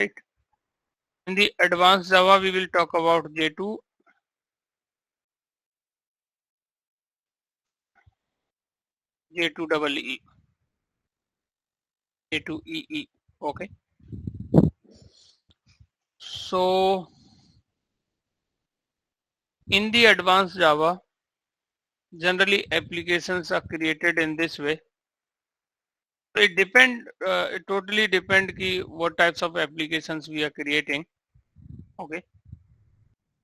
right? In the advanced Java, we will talk about J2, J2EE, J2EE. Okay. So in the advanced Java, generally applications are created in this way. It totally depend ki what types of applications we are creating. Okay.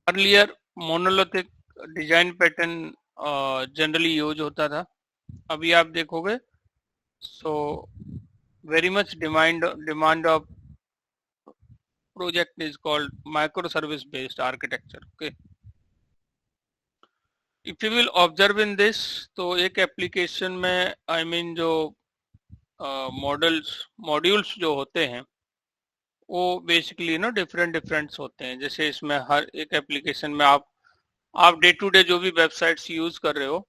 Earlier monolithic design pattern generally use होता था. अभी आप देखोगे so very much demand of project is called microservice based architecture. Okay. If you will observe in this, तो एक application में I mean जो modules जो होते हैं वो बेसिकली ना डिफरेंट होते हैं. जैसे इसमें हर एक एप्लीकेशन में आप डे टू डे जो भी वेबसाइट्स यूज कर रहे हो,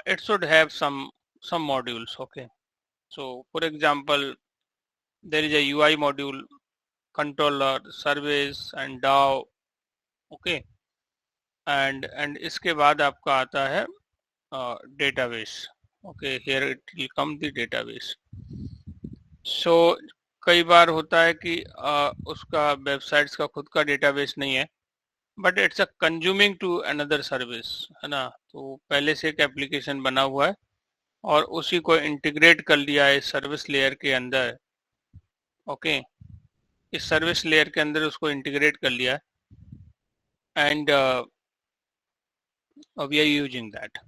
it should have some modules. Okay. So for example, there is a UI module, controller, service and DAO. Okay. and इसके बाद आपका आता है database. Okay, here it will come the database. So कई बार होता है कि उसका वेबसाइट्स का खुद का डेटाबेस नहीं है, but it's a consuming to another service, है ना. तो पहले से एक एप्लीकेशन बना हुआ है और उसी को इंटीग्रेट कर लिया है सर्विस लेयर के अंदर. ओके. इस सर्विस लेयर के अंदर उसको इंटीग्रेट कर लिया है and we are using that.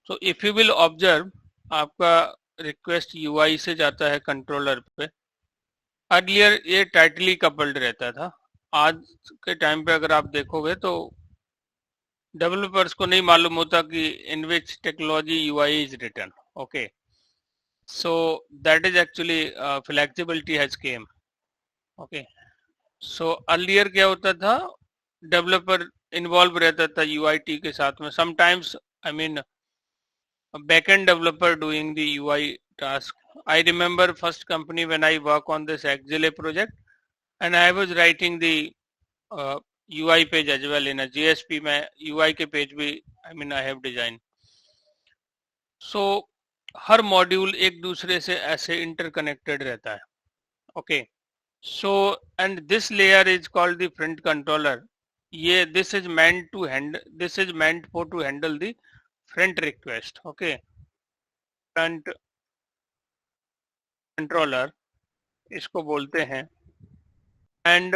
So if you will observe, आपका रिक्वेस्ट यूआई से जाता है कंट्रोलर पे. अर्लियर ये टाइटली कपल्ड रहता था. आज के टाइम पे अगर आप देखोगे तो डेवलपर्स को नहीं मालूम होता कि in which technology UI is written. Okay. So that is actually flexibility has came. Okay. So earlier क्या होता था, डेवलपर इन्वॉल्व रहता था यूआईटी के साथ में. Sometimes I mean backend developer doing the UI task. I remember first company when I work on this Exile project, and I was writing the UI page as well in a JSP. में UI के page भी I mean I have design. So हर module एक दूसरे से ऐसे interconnected रहता है. Okay. So and this layer is called the front controller. ये this is meant for to handle the front request. Okay. Front controller इसको बोलते हैं. एंड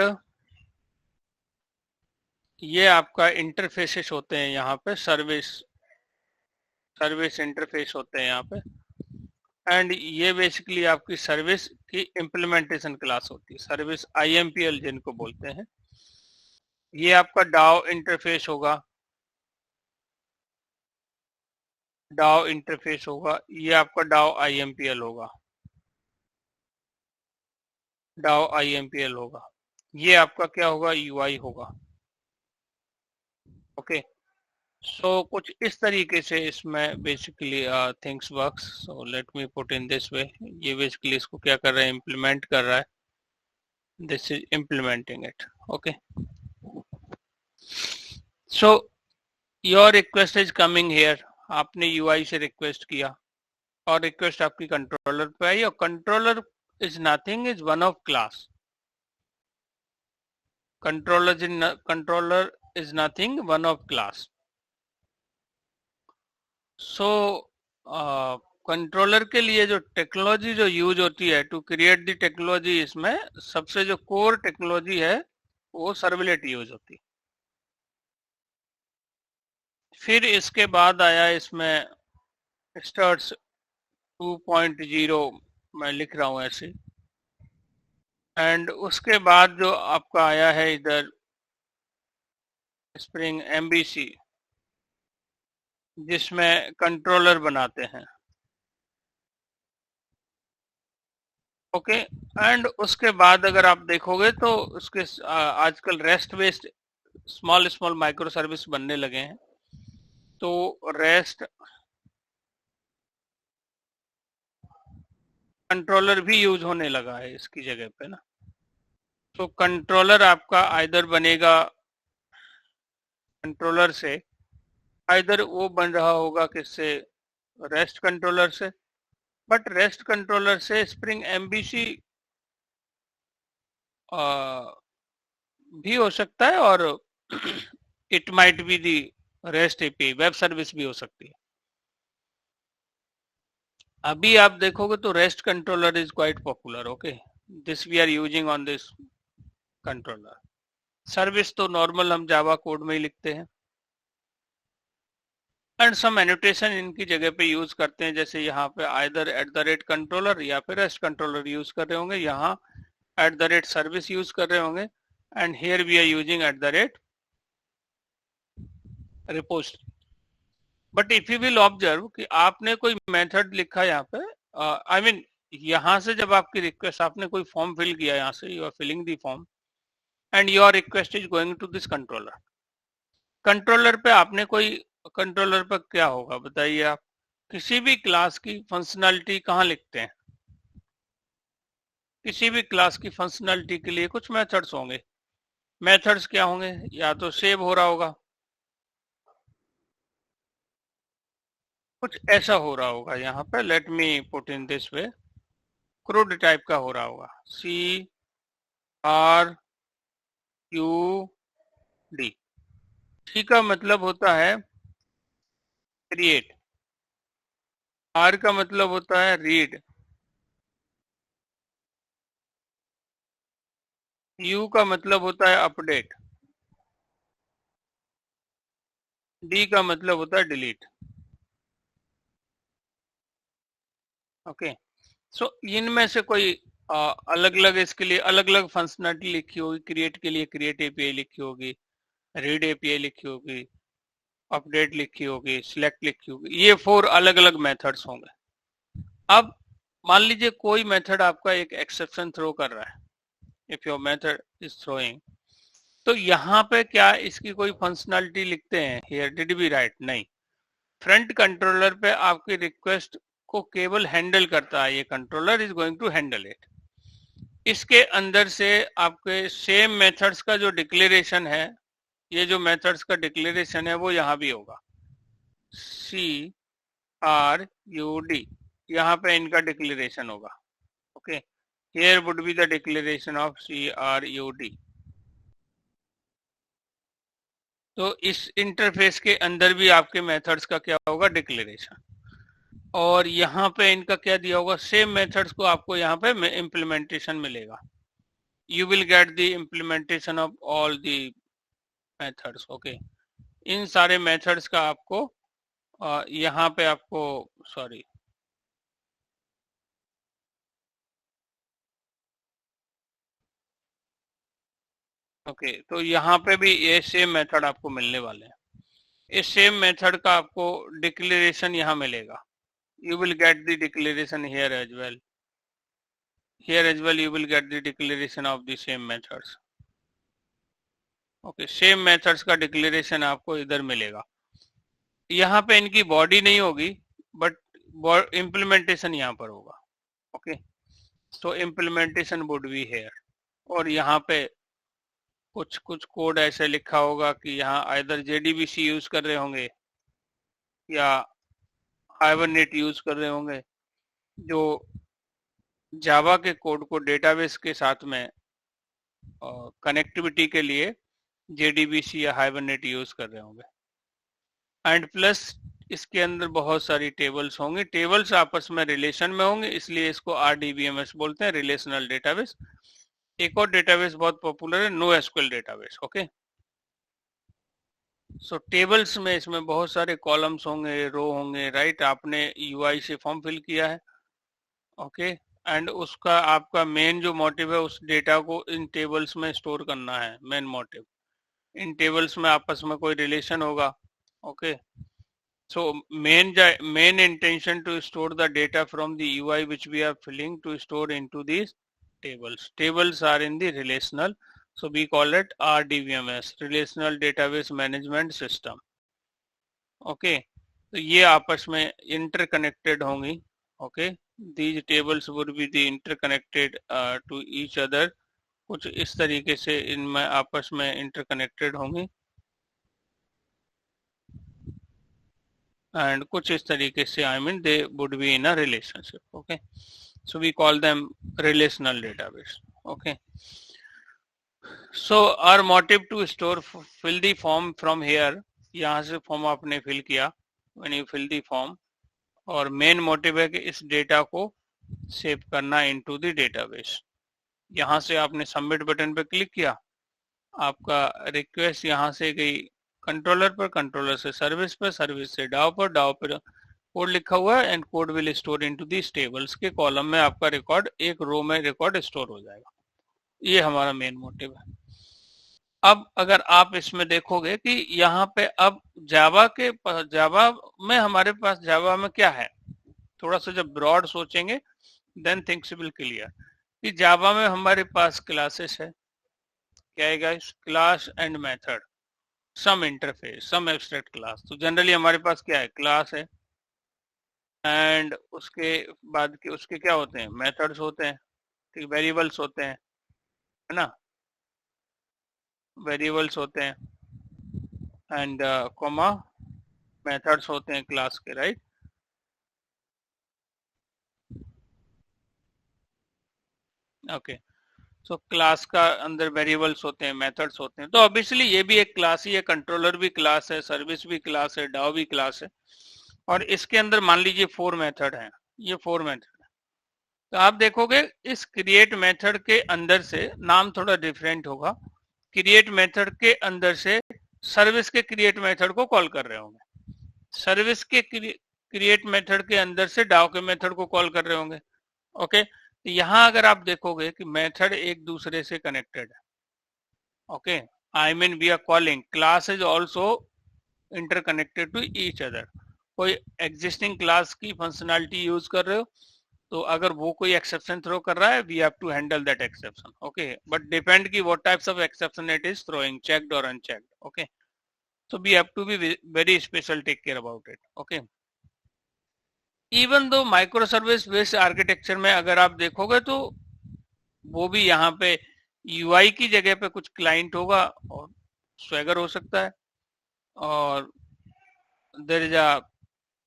ये आपका इंटरफेसेस होते हैं यहाँ पे, सर्विस इंटरफेस होते हैं यहाँ पे. एंड ये बेसिकली आपकी सर्विस की इम्प्लीमेंटेशन क्लास होती है, सर्विस IMPL जिनको बोलते हैं. ये आपका डाओ इंटरफेस होगा, ये आपका डाओ IMPL होगा, ये आपका क्या होगा, UI होगा. ओके. सो कुछ इस तरीके से इसमें basically things works. So let me put in this वे. ये बेसिकली इसको क्या कर रहा है, इम्प्लीमेंट कर रहा है. This is implementing it. Okay. So your request is coming here. आपने UI से रिक्वेस्ट किया और रिक्वेस्ट आपकी कंट्रोलर पे आई, और controller is nothing, is one of class. Controller is nothing, one of class. So controller के लिए जो टेक्नोलॉजी जो यूज होती है टू क्रिएट द टेक्नोलॉजी, इसमें सबसे जो कोर टेक्नोलॉजी है वो सर्वलेट यूज होती है. फिर इसके बाद आया इसमें स्टार्ट्स 2.0, मैं लिख रहा हूं ऐसे. एंड उसके बाद जो आपका आया है इधर स्प्रिंग MVC, जिसमें कंट्रोलर बनाते हैं. ओके. एंड उसके बाद अगर आप देखोगे तो उसके आजकल rest based small micro service बनने लगे हैं. तो रेस्ट कंट्रोलर भी यूज होने लगा है इसकी जगह पे ना. तो कंट्रोलर आपका आइदर बनेगा, कंट्रोलर से आइदर वो बन रहा होगा किससे, रेस्ट कंट्रोलर से, बट रेस्ट कंट्रोलर से स्प्रिंग एमबीसी भी हो सकता है, और it might be the rest API web service भी हो सकती है। अभी आप देखोगे तो rest controller is quite popular, okay, this we are using on this controller. Service तो नॉर्मल हम जावा कोड में ही लिखते हैं, एंड सम एनोटेशन इनकी जगह पे यूज करते हैं, जैसे यहाँ पे either at the rate controller या फिर रेस्ट कंट्रोलर यूज कर रहे होंगे, यहाँ at the rate service use कर रहे होंगे, and here we are using at the rate repository. But if you will observe कि आपने कोई मेथड लिखा यहाँ पे, आई मीन यहाँ से जब आपकी रिक्वेस्ट, आपने कोई फॉर्म फिल किया, यहाँ से you are filling the form and your request is going to this controller. Controller पे आपने कोई, कंट्रोलर पर क्या होगा बताइए आप, किसी भी क्लास की फंक्शनैलिटी कहाँ लिखते हैं, किसी भी क्लास की फंक्शनैलिटी के लिए कुछ मेथड्स होंगे। मेथड्स क्या होंगे, या तो सेव हो रहा होगा, कुछ ऐसा हो रहा होगा यहाँ पे, let me put in this way, crude type का हो रहा होगा, CRUD। टी का मतलब होता है क्रिएट, R का मतलब होता है रीड, U का मतलब होता है अपडेट, D का मतलब होता है डिलीट। ओके, सो इनमें से कोई अलग अलग, इसके लिए अलग अलग फंक्शनलिटी लिखी होगी, क्रिएट के लिए क्रिएट एपीआई लिखी होगी, रीड एपीआई लिखी होगी, अपडेट लिखी होगी, सिलेक्ट लिखी होगी, ये 4 अलग अलग मेथड्स होंगे। अब मान लीजिए कोई मेथड आपका एक एक्सेप्शन थ्रो कर रहा है, if your method is throwing, तो यहाँ पे क्या इसकी कोई फंक्शनलिटी लिखते हैं, हियर डिड वी राइट, नहीं, फ्रंट कंट्रोलर पे आपकी रिक्वेस्ट को केवल हैंडल करता है, ये controller is going to handle it. इसके अंदर से आपके सेम मेथड्स का जो डिक्लेरेशन है, ये जो मेथड्स का डिक्लेरेशन है वो यहाँ भी होगा, CRUD, यहाँ पे इनका डिक्लेरेशन होगा, okay, here would be the declaration of CRUD। तो इस इंटरफेस के अंदर भी आपके मेथड्स का क्या होगा, डिक्लेरेशन, और यहाँ पे इनका क्या दिया होगा, सेम मेथड्स को आपको यहाँ पे इम्प्लीमेंटेशन मिलेगा, you will get the implementation of all the methods, okay, इन सारे मेथड्स का आपको यहाँ पे आपको, सॉरी, ओके, तो यहाँ पे भी ये सेम मेथड आपको मिलने वाले हैं, इस सेम मेथड का आपको डिक्लेरेशन यहाँ मिलेगा, you will get the declaration here as well, here as well you will get the declaration of the same methods, okay, same methods का डिक्लेरेशन आपको इधर मिलेगा। यहाँ पे इनकी बॉडी नहीं होगी, बट इम्प्लीमेंटेशन यहाँ पर होगा, ओके, तो इम्प्लीमेंटेशन वुड बी हेयर, और यहाँ पे कुछ कुछ कोड ऐसे लिखा होगा कि यहाँ आइदर JDBC यूज कर रहे होंगे या हाइबरनेट यूज कर रहे होंगे, जो जावा के कोड को डेटाबेस के साथ में कनेक्टिविटी के लिए JDBC या हाइबरनेट यूज कर रहे होंगे, एंड प्लस इसके अंदर बहुत सारी टेबल्स होंगे, टेबल्स आपस में रिलेशन में होंगे, इसलिए इसको RDBMS बोलते हैं, रिलेशनल डेटाबेस। एक और डेटाबेस बहुत पॉपुलर है, NoSQL डेटाबेस, ओके, सो टेबल्स में इसमें बहुत सारे कॉलम्स होंगे, रो होंगे, राइट, आपने UI से फॉर्म फिल किया है, ओके, एंड उसका आपका मेन जो मोटिव है उस डेटा को इन टेबल्स में स्टोर करना है, मेन मोटिव, इन टेबल्स में आपस में कोई रिलेशन होगा, okay, so main intention to store the data from the UI which we are filling to store into these tables are in the relational, so we call it RDBMS, relational database management system, okay, तो ये आपस में interconnected होंगी, okay, these tables would be the interconnected to each other कुछ इस तरीके से इनमें आपस में इंटरकनेक्टेड होंगी and कुछ इस तरीके से I mean they would be in a relationship. Okay, so we call them relational database. Okay, so our motive to store fill the form from here, यहाँ से फॉर्म आपने फिल किया when you fill the form, और main motive है कि इस data को save करना इनटू द डेटाबेस। यहाँ से आपने सबमिट बटन पे क्लिक किया, आपका रिक्वेस्ट यहाँ से गई कंट्रोलर पर, कंट्रोलर से सर्विस पर, सर्विस से डाव पर, डाव पर कोड लिखा हुआ है and code will store into the tables के कॉलम में आपका रिकॉर्ड एक रो में रिकॉर्ड स्टोर हो जाएगा। ये हमारा मेन मोटिव है। अब अगर आप इसमें देखोगे कि यहाँ पे अब जावा में हमारे पास जावा में क्या है, थोड़ा सा जब ब्रॉड सोचेंगे देन थिंग्स विल क्लियर। कि जावा में हमारे पास क्लासेस है, क्या है guys, class and method, some interface, some abstract class. तो जनरली हमारे पास क्या है, क्लास है एंड उसके बाद के उसके क्या होते हैं, मेथड्स होते हैं, ठीक, वेरिएबल्स होते हैं, है ना, वेरिएबल्स होते हैं एंड कॉमा मेथड्स होते हैं क्लास के, राइट। ओके, सो क्लास का अंदर वेरिएबल्स होते हैं, मेथड्स होते हैं। तो ऑब्वियसली ये भी एक क्लास ही है, कंट्रोलर भी क्लास है, सर्विस भी क्लास है, डाव भी क्लास है, और इसके अंदर मान लीजिए 4 मेथड हैं, ये 4 मेथड। तो आप देखोगे इस क्रिएट मेथड के अंदर से नाम थोड़ा डिफरेंट होगा, क्रिएट मेथड के अंदर से सर्विस के क्रिएट मेथड को कॉल कर रहे होंगे, सर्विस के क्रिएट मेथड के अंदर से डाव के मेथड को कॉल कर रहे होंगे। ओके, यहाँ अगर आप देखोगे कि मेथड एक दूसरे से कनेक्टेड है। Okay, I mean we are calling class is also interconnected to each other. कोई एग्जिस्टिंग क्लास की फंक्शनैलिटी यूज कर रहे हो तो अगर वो कोई एक्सेप्शन थ्रो कर रहा है, we have to handle that exception. Okay, but depend की what types of exception it is throwing, checked और unchecked. Okay, so we have to be very special, take care about it. Okay, even though micro service based architecture में अगर आप देखोगे तो वो भी यहाँ पे यूआई की जगह पे कुछ क्लाइंट होगा और स्वेगर हो सकता है, और देयर इज अ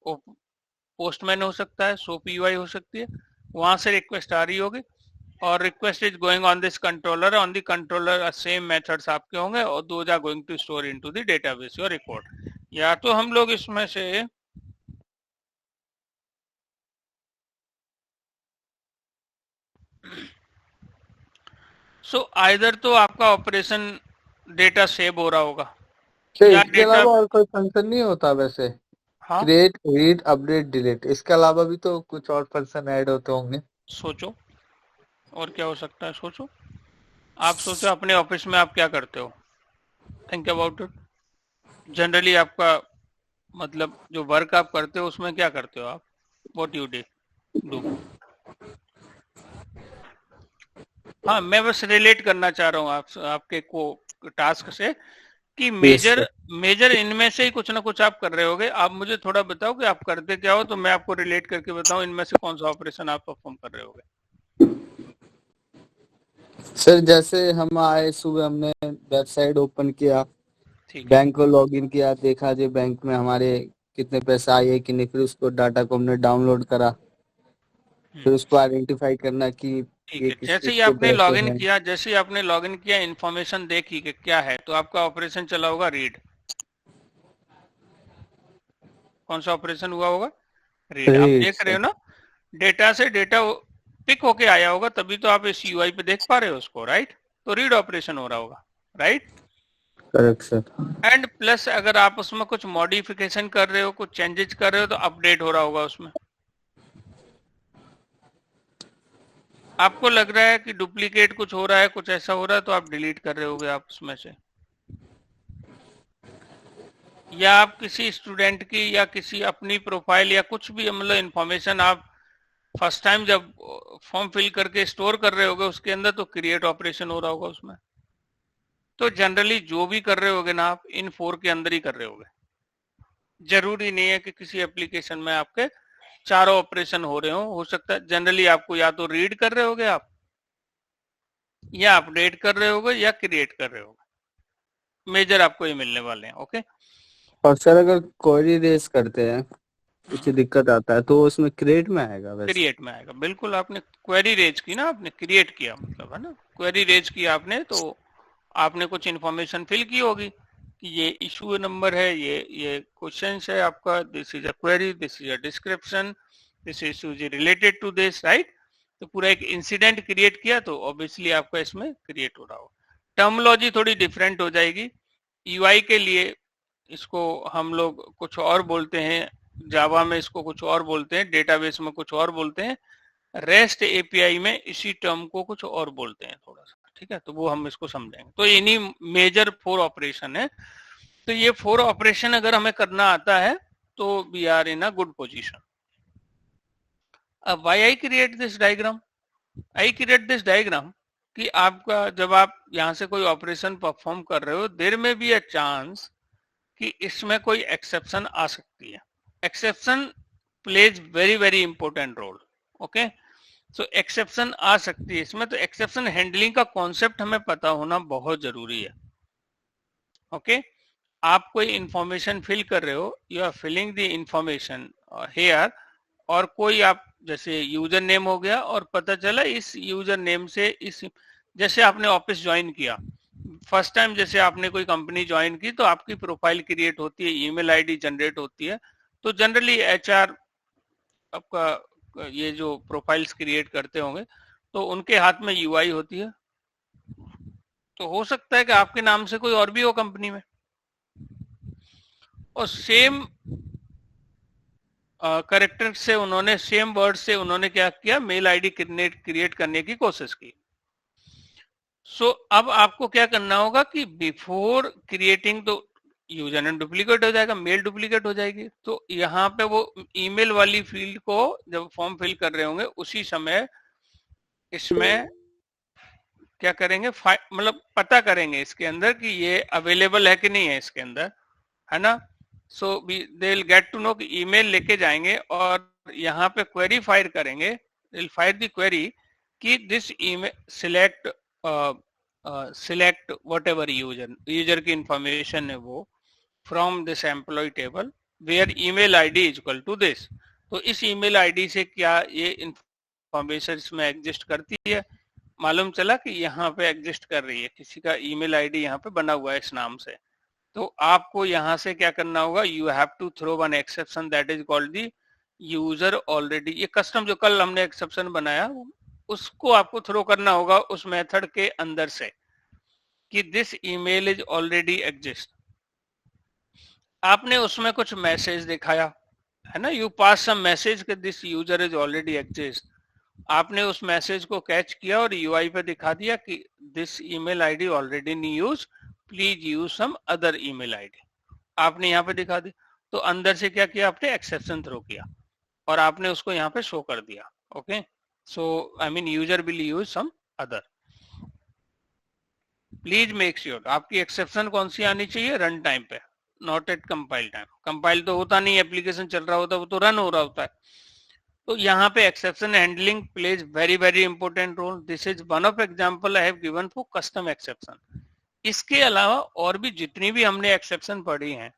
पोस्टमैन हो सकता है, सोप यूआई हो सकती है, वहां से रिक्वेस्ट आ रही होगी और request is going on this controller, on the controller same methods आपके होंगे और those are going to store into the database your record. या तो हम लोग इसमें से सो आइदर तो आपका ऑपरेशन डेटा सेव हो रहा होगा या इसके डेटा, अलावा और कोई फंक्शन नहीं होता वैसे? हाँ क्रिएट, रीड, अपडेट, डिलीट, इसके अलावा भी तो कुछ और फंक्शन ऐड होते होंगे। सोचो और क्या हो सकता है, सोचो, आप सोचो अपने ऑफिस में आप क्या करते हो, थिंक अबाउट इट। जनरली आपका मतलब जो वर्क आप करते हो उसमें क्या करते हो आप, व्हाट यू डू। हाँ, मैं बस रिलेट करना चाह रहा हूँ आपके को टास्क से कि यस मेजर सर। मेजर इनमें से ही कुछ ना कुछ आप कर रहे होगे। आप मुझे थोड़ा बताओ कि आप करते क्या हो, तो मैं आपको रिलेट करके बताऊं इनमें से कौन सा ऑपरेशन आप परफॉर्म कर रहे होगे। सर जैसे हम आए सुबह, हमने वेबसाइट ओपन किया, ठीक है। बैंक को लॉगिन किया, देखा जी बैंक में हमारे कितने पैसे आए कि नहीं, फिर उसको डाटा को हमने डाउनलोड करा, हम्म, फिर उसको आइडेंटिफाई करना कि ठीक ये है, किस जैसे चीज ही के आपने पैसे लॉगिन हैं। किया, जैसे ही आपने लॉगिन किया, इन्फॉर्मेशन देखी कि क्या है, तो आपका ऑपरेशन चला होगा रीड। कौन सा ऑपरेशन हुआ होगा, रीड। आप रीड देख रहे सर। हो ना, डेटा से डेटा पिक होके आया होगा, तभी तो आप इस यूआई पे देख पा रहे हो उसको, राइट। तो रीड ऑपरेशन हो रहा होगा, right. Correct sir. And plus अगर आप उसमें कुछ मॉडिफिकेशन कर रहे हो, कुछ चेंजेस कर रहे हो, तो अपडेट हो रहा होगा उसमें। आपको लग रहा है कि डुप्लीकेट कुछ हो रहा है, कुछ ऐसा हो रहा है, तो आप डिलीट कर रहे होगे आप उसमें से। या आप किसी स्टूडेंट की या किसी अपनी प्रोफाइल या कुछ भी मतलब इंफॉर्मेशन आप फर्स्ट टाइम जब फॉर्म फिल करके स्टोर कर रहे होगे उसके अंदर, तो क्रिएट ऑपरेशन हो रहा होगा उसमें। तो जनरली जो भी कर रहे होगे ना आप, इन 4 के अंदर ही कर रहे होगे। जरूरी नहीं है कि किसी एप्लीकेशन में आपके चारों ऑपरेशन हो रहे हो सकता है जनरली आपको या तो रीड कर रहे होगे आप, या अपडेट कर रहे होगे या क्रिएट कर रहे होगे, मेजर आपको ये मिलने वाले हैं। ओके, और सर अगर क्वेरी रेस करते हैं कुछ दिक्कत आता है तो उसमें क्रिएट में आएगा वैसे? क्रिएट में आएगा, बिल्कुल। आपने क्वेरी रेज की ना, आपने क्रिएट किया मतलब, है ना, क्वेरी रेज की आपने, तो आपने कुछ इन्फॉर्मेशन फिल की होगी कि ये इशू नंबर है, ये क्वेश्चन है आपका, this is a query, this is a description, this issue is related to this, right. तो पूरा एक इंसिडेंट क्रिएट किया, तो ऑब्वियसली आपका इसमें क्रिएट हो रहा हो। टर्मोलॉजी थोड़ी डिफरेंट हो जाएगी। यूआई के लिए इसको हम लोग कुछ और बोलते हैं, जावा में इसको कुछ और बोलते हैं, डेटाबेस में कुछ और बोलते हैं, रेस्ट एपीआई में इसी टर्म को कुछ और बोलते हैं थोड़ा सा, ठीक है। तो वो हम इसको समझेंगे। तो इन्हीं मेजर 4 ऑपरेशन है। तो ये 4 ऑपरेशन अगर हमें करना आता है तो we are in a good position. अब why I create this diagram, I create this diagram कि आपका जब आप यहाँ से कोई ऑपरेशन परफॉर्म कर रहे हो, देर में बी अ चांस कि इसमें कोई एक्सेप्शन आ सकती है। Exception plays very very important role. Okay, so exception आ सकती है इसमें, तो एक्सेप्शन हैंडलिंग का कॉन्सेप्ट हमें पता होना बहुत जरूरी है। ओके, आप कोई इंफॉर्मेशन फिल कर रहे हो, you are filling the information here, और कोई आप जैसे यूजर नेम हो गया, और पता चला इस यूजर नेम से, इस जैसे आपने ऑफिस ज्वाइन किया फर्स्ट टाइम, जैसे आपने कोई कंपनी ज्वाइन की, तो आपकी प्रोफाइल क्रिएट होती है, ईमेल आईडी जनरेट होती है। तो जनरली एचआर आपका ये जो प्रोफाइल्स क्रिएट करते होंगे, तो उनके हाथ में यूआई होती है। तो हो सकता है कि आपके नाम से कोई और भी हो कंपनी में, और सेम करेक्टर से उन्होंने, सेम वर्ड से उन्होंने क्या किया, मेल आईडी क्रिएट करने की कोशिश की। सो अब आपको क्या करना होगा कि बिफोर क्रिएटिंग, तो यूजर नेम डुप्लीकेट हो जाएगा, मेल डुप्लीकेट हो जाएगी। तो यहाँ पे वो ईमेल वाली फील्ड को जब फॉर्म फिल कर रहे होंगे, उसी समय इसमें क्या करेंगे, मतलब पता करेंगे इसके अंदर कि ये अवेलेबल है कि नहीं है इसके अंदर, है ना। So they will get to know कि ईमेल लेके जाएंगे, और यहाँ पे क्वेरी फायर करेंगे, विल फायर द क्वेरी कि this email select select whatever user की इंफॉर्मेशन है वो, from this employ table where email ID is equal to this. तो इस ईमेल आईडी से क्या ये इंफॉर्मेशन इसमें एग्जिस्ट करती है, मालूम चला कि यहाँ पे एग्जिस्ट कर रही है, किसी का ईमेल आईडी यहाँ पे बना हुआ है इस नाम से। तो आपको यहाँ से क्या करना होगा, you have to throw one exception that is called the user already, ये कस्टम जो कल हमने एक्सेप्शन बनाया, उसको आपको थ्रो करना होगा उस मेथड के अंदर से कि this email is already exist. आपने उसमें कुछ मैसेज दिखाया, है ना, यू पास सम मैसेज कि this user is already exist. आपने उस मैसेज को कैच किया और यूआई पे दिखा दिया कि this email ID already in use, please use some other email ID, आपने यहाँ पे दिखा दी। तो अंदर से क्या किया आपने, एक्सेप्शन थ्रो किया, और आपने उसको यहाँ पे शो कर दिया। Okay, so I mean user will use some other. Please make sure आपकी एक्सेप्शन कौन सी आनी चाहिए, रन टाइम पे, not at compile time. Compile तो होता नहीं, एप्लीकेशन चल रहा होता है, वो तो रन हो रहा होता है। तो यहाँ पे exception handling plays very very important role. This is one of example I have given for custom exception. इसके अलावा और भी जितनी भी हमने एक्सेप्शन पढ़ी हैं,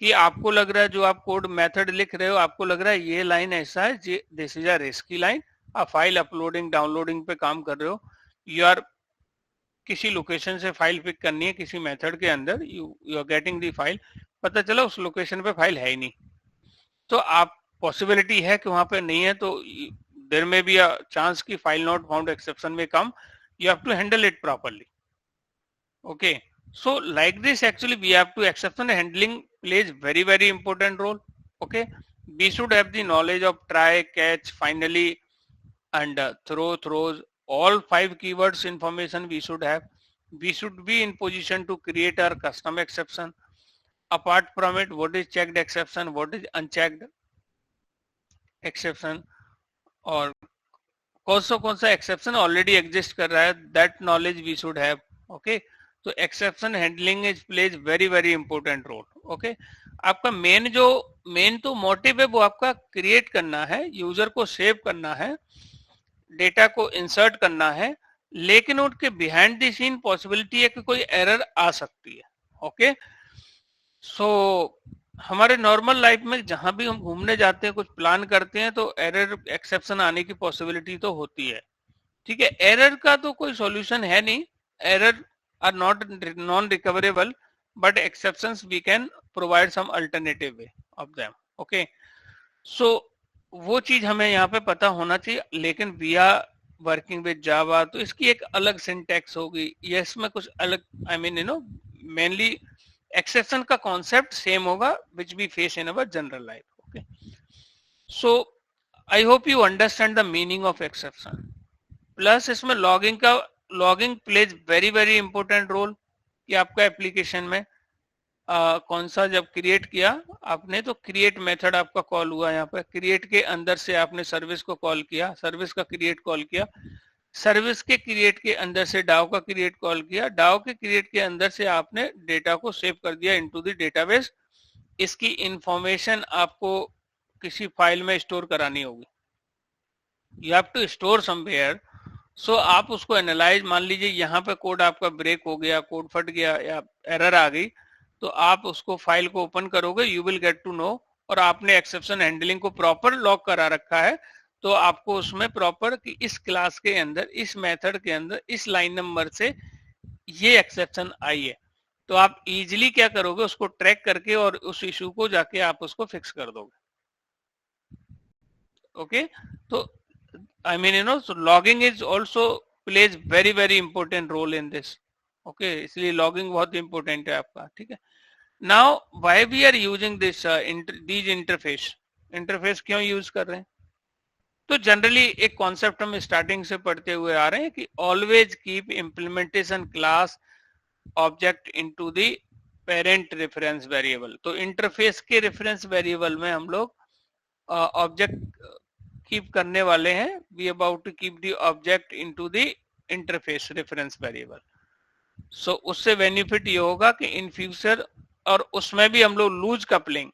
कि आपको लग रहा है जो आप कोड मेथड लिख रहे हो, आपको लग रहा है ये लाइन ऐसा है, this is a risky line, आप फाइल अपलोडिंग डाउनलोडिंग पे काम कर रहे हो, यू आर किसी लोकेशन से फाइल पिक करनी है किसी मेथड के अंदर, you are getting the file, पता चला उस लोकेशन पे फाइल है ही नहीं, तो आप पॉसिबिलिटी है कि वहां पे नहीं है, तो देर में बी अ चांस की फाइल नॉट फाउंड एक्सेप्शन में कम, you have to handle it properly. Okay, so like this actually we have to, exception handling plays very very important role. Okay, we should have the knowledge of try, catch, finally, and throws, all 5 keywords information we should have. We should be in position to create our custom exception. Apart from it, what is checked exception, what is unchecked exception, और कौन सा exception already exist कर रहा है, that knowledge we should have. Okay, तो exception handling is plays very very important role. Okay, आपका main तो motive है वो आपका क्रिएट करना है, यूजर को सेव करना है, डेटा को इंसर्ट करना है, लेकिन उनके बिहाइंड द सीन पॉसिबिलिटी है कि कोई एरर आ सकती है। ओके, सो हमारे नॉर्मल लाइफ में जहां भी हम घूमने जाते हैं, कुछ प्लान करते हैं, तो एरर एक्सेप्शन आने की पॉसिबिलिटी तो होती है। ठीक है, एरर का तो कोई सॉल्यूशन है नहीं, error are not non recoverable, but exceptions we can provide some alternative way of them. Okay, so वो चीज हमें यहाँ पे पता होना चाहिए। लेकिन we are working with Java, तो इसकी एक अलग सिंटैक्स होगी, ये इसमें कुछ अलग, I mean you know, mainly exception का कॉन्सेप्ट सेम होगा which we face in our general life. Okay, so I hope you understand the meaning of exception. Plus इसमें लॉगिंग का, logging plays very very important role कि आपका application में कौन सा, जब क्रिएट किया आपने तो क्रिएट मेथड आपका कॉल हुआ, यहाँ पर क्रिएट के अंदर से आपने सर्विस को कॉल किया, सर्विस का क्रिएट कॉल किया, सर्विस के क्रिएट के अंदर से डाव का क्रिएट कॉल किया, डाव के क्रिएट के अंदर से आपने डेटा को सेव कर दिया इनटू द डेटाबेस। इसकी इंफॉर्मेशन आपको किसी फाइल में स्टोर करानी होगी, you have to store somewhere. So आप उसको एनालाइज, मान लीजिए यहाँ पे कोड आपका ब्रेक हो गया, कोड फट गया या एरर आ गई, तो आप उसको फाइल को ओपन करोगे, you will get to know, और आपने एक्सेप्शन हैंडलिंग को प्रॉपर लॉक करा रखा है, तो आपको उसमें प्रॉपर कि इस क्लास के अंदर, इस मेथड के अंदर, इस लाइन नंबर से ये एक्सेप्शन आई है, तो आप इजीली क्या करोगे, उसको ट्रैक करके और उस इशू को जाके आप उसको फिक्स कर दोगे। ओके, तो I mean, you know, so logging is also plays very very important role in this. Okay, इसलिए logging बहुत important है आपका। ठीक है, now why we are using this these interface क्यों यूज कर रहे हैं? तो जनरली एक कॉन्सेप्ट हम स्टार्टिंग से पढ़ते हुए आ रहे हैं कि always keep implementation class object into the parent reference variable. तो इंटरफेस के रेफरेंस वेरिएबल में हम लोग ऑब्जेक्ट कीप करने वाले हैं, we about to keep the object into the interface reference variable. So उससे बेनिफिट ये होगा कि इन फ्यूचर, और उसमें भी हम लोग लूज कपलिंग,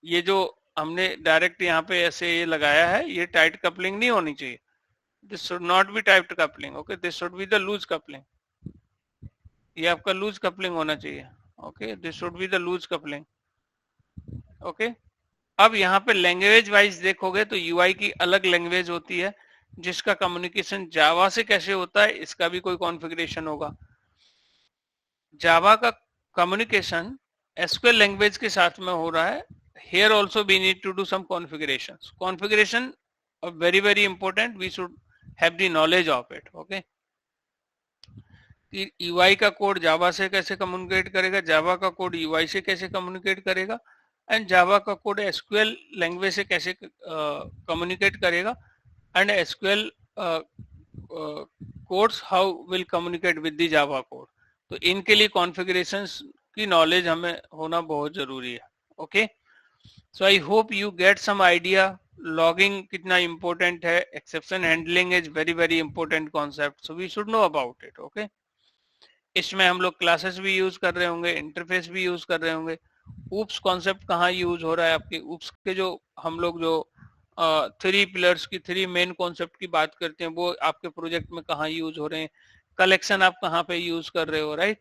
ये जो हमने डायरेक्ट यहाँ पे ऐसे ये लगाया है, ये टाइट कपलिंग नहीं होनी चाहिए, this should not be tight coupling. Okay, this should be the loose coupling, ये आपका लूज कपलिंग होना चाहिए। Okay, this should be the loose coupling. Okay, अब यहाँ पे लैंग्वेज वाइज देखोगे तो यूआई की अलग लैंग्वेज होती है, जिसका कम्युनिकेशन जावा से कैसे होता है इसका भी कोई कॉन्फ़िगरेशन होगा। जावा का कम्युनिकेशन एसक्यूएल लैंग्वेज के साथ में हो रहा है। Here also we need to do some configurations. Configuration very very important, we should have the knowledge of it. Okay, कि यूआई का कोड जावा से कैसे कम्युनिकेट करेगा, जावा का कोड यूआई से कैसे कम्युनिकेट करेगा, एंड जावा का कोड एसक्यूएल लैंग्वेज से कैसे कम्युनिकेट करेगा, and SQL codes how will communicate with the Java code. तो इनके लिए कॉन्फ़िगरेशंस की नॉलेज हमें होना बहुत जरूरी है। Okay, so I hope you get some idea logging कितना इंपॉर्टेंट है, exception handling is very very important concept, so we should know about it. Okay, इसमें हम लोग क्लासेस भी यूज कर रहे होंगे, इंटरफेस भी यूज कर रहे होंगे। ऊप्स कॉन्सेप्ट कहाँ यूज हो रहा है आपके ऊप्स के, जो हम लोग जो 3 पिलर्स की 3 मेन कॉन्सेप्ट की बात करते हैं, वो आपके प्रोजेक्ट में कहाँ यूज हो रहे हैं, कलेक्शन आप कहाँ पे यूज कर रहे हो, राइट,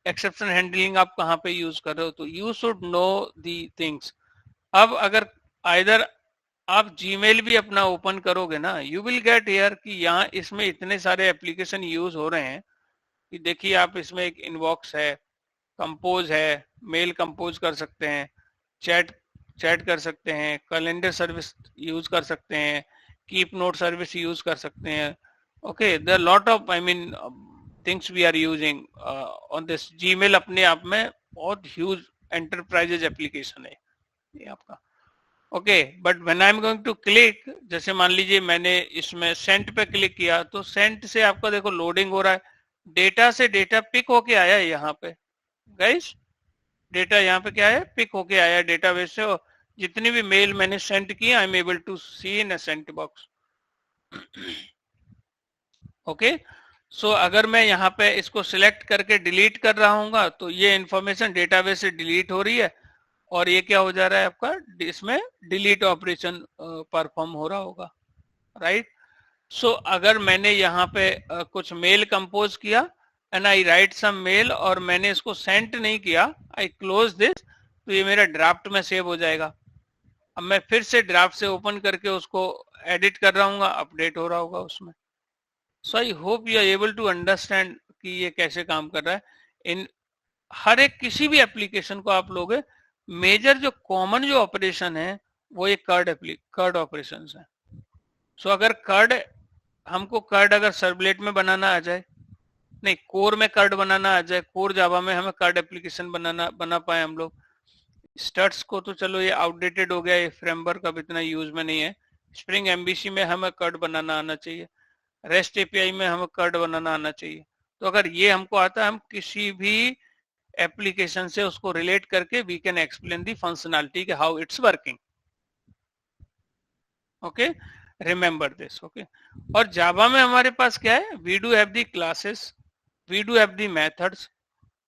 एक्सेप्शन हैंडलिंग आप कहाँ पे यूज कर रहे हो, तो you should know the things. अब अगर आइदर आप जीमेल भी अपना ओपन करोगे ना, यू विल गेट हियर कि यहाँ इसमें इतने सारे एप्लीकेशन यूज हो रहे हैं कि देखिए आप इसमें एक इनबॉक्स है, कंपोज है, मेल कंपोज कर सकते हैं, चैट चैट कर सकते हैं, कैलेंडर सर्विस यूज कर सकते हैं, कीप नोट सर्विस यूज कर सकते हैं। Okay, there lot of I mean things we are using on this. Gmail अपने आप में बहुत ह्यूज एंटरप्राइजेज एप्लीकेशन है ये आपका। Okay, but when I am going to click, जैसे मान लीजिए मैंने इसमें सेंट पे क्लिक किया, तो सेंट से आपका देखो लोडिंग हो रहा है, डेटा से डेटा पिक होके आया है यहाँ पे गाइस, डेटा यहाँ पे क्या है, पिक होके आया है डेटाबेस से, और जितनी भी मेल मैंने सेंड की I am able to see in a sent box. Okay, so अगर मैं यहाँ पे इसको सिलेक्ट करके डिलीट कर रहा हूँ तो ये इंफॉर्मेशन डेटाबेस से डिलीट हो रही है, और ये क्या हो जा रहा है आपका, इसमें डिलीट ऑपरेशन परफॉर्म हो रहा होगा, राइट। सो अगर मैंने यहाँ पे कुछ मेल कंपोज किया and I write some mail और मैंने इसको सेंड नहीं किया, आई क्लोज दिस, तो ये मेरा ड्राफ्ट में सेव हो जाएगा। अब मैं फिर से ड्राफ्ट से ओपन करके उसको एडिट कर रहा हूँ, अपडेट हो रहा होगा उसमें। So I hope you are able to understand कि ये कैसे काम कर रहा है। इन हर एक किसी भी एप्लीकेशन को आप लोगे, मेजर जो कॉमन जो ऑपरेशन है वो ये कर्ड ऑपरेशन है। सो अगर कर्ड, हमको कर्ड अगर सर्वलेट में बनाना आ जाए, नहीं कोर में कर्ड बनाना आ जाए, कोर जावा में हमें कर्ड एप्लीकेशन बना पाए हम लोग। स्टड्स को तो चलो ये आउटडेटेड हो गया, ये फ्रेमवर्क अब इतना यूज में नहीं है। स्प्रिंग एमबीसी में हमें कर्ड बनाना आना चाहिए, रेस्ट एपीआई में हमें कर्ड बनाना आना चाहिए। तो अगर ये हमको आता है, हम किसी भी एप्लीकेशन से उसको रिलेट करके we can explain the functionality के how it's working. Okay, remember this. Okay, और जावा में हमारे पास क्या है, we do have the classes, we do have the methods.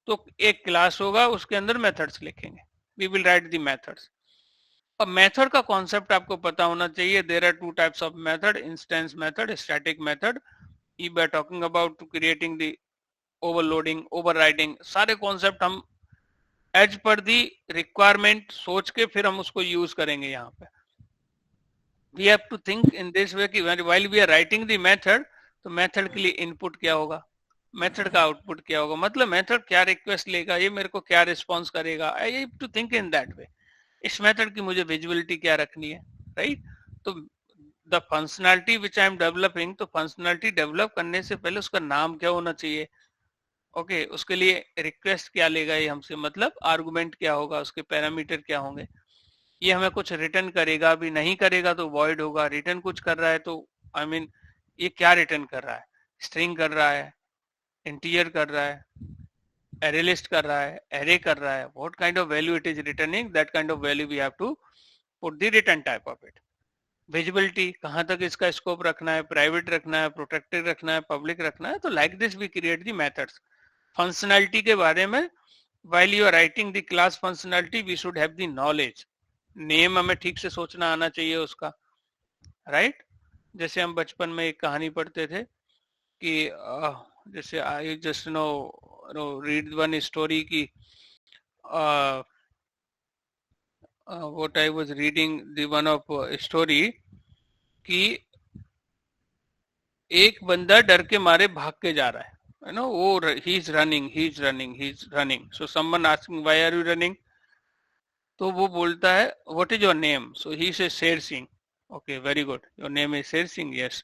तो एक क्लास होगा, उसके अंदर मेथड्स लिखेंगे, we will write the methods. अब मेथड का कॉन्सेप्ट आपको पता होना चाहिए। There are two types of method, instance method, static method. We are talking about to creating the overloading, overriding, सारे कॉन्सेप्ट हम एज पर दी रिक्वायरमेंट सोच के फिर हम उसको यूज करेंगे। यहाँ पे we have to think in this way कि while we are writing the method, तो मेथड के लिए इनपुट क्या होगा, मेथड का आउटपुट क्या होगा, मतलब मेथड क्या रिक्वेस्ट लेगा, ये मेरे को क्या रिस्पॉन्स करेगा। I have to think in that way. इस मेथड की मुझे विजिबिलिटी क्या रखनी है, राइट। तो the functionality which I am developing, तो फंक्शनैलिटी डेवलप करने से पहले उसका नाम क्या होना चाहिए। ओके, उसके लिए रिक्वेस्ट क्या लेगा ये हमसे, मतलब आर्गुमेंट क्या होगा, उसके पैरामीटर क्या होंगे। ये हमें कुछ रिटर्न करेगा, भी नहीं करेगा तो वॉइड होगा। रिटर्न कुछ कर रहा है तो आई मीन ये क्या रिटर्न कर रहा है, स्ट्रिंग कर रहा है, इंटीजर कर रहा है, array list कर रहा है, array कर रहा है, what kind of value it is returning, that kind of value we have to put the return type of it. Visibility, कहाँ तक इसका स्कोप रखना है, प्राइवेट रखना है, प्रोटेक्टेड रखना है, पब्लिक रखना है। तो like this we create the methods. Functionality के बारे में while you are writing the class functionality we should have the knowledge। Name हमें ठीक से सोचना आना चाहिए उसका, राइट। जैसे हम बचपन में एक कहानी पढ़ते थे कि जैसे I just know read one story की what I was reading the one of story कि एक बंदा डर के मारे भाग के जा रहा है, यू नो, वो he is running, he is running, he is running. So someone asking why are you running, तो वो बोलता है what is your name, so he say Sher Singh. Okay, very good, your name is Sher Singh, yes.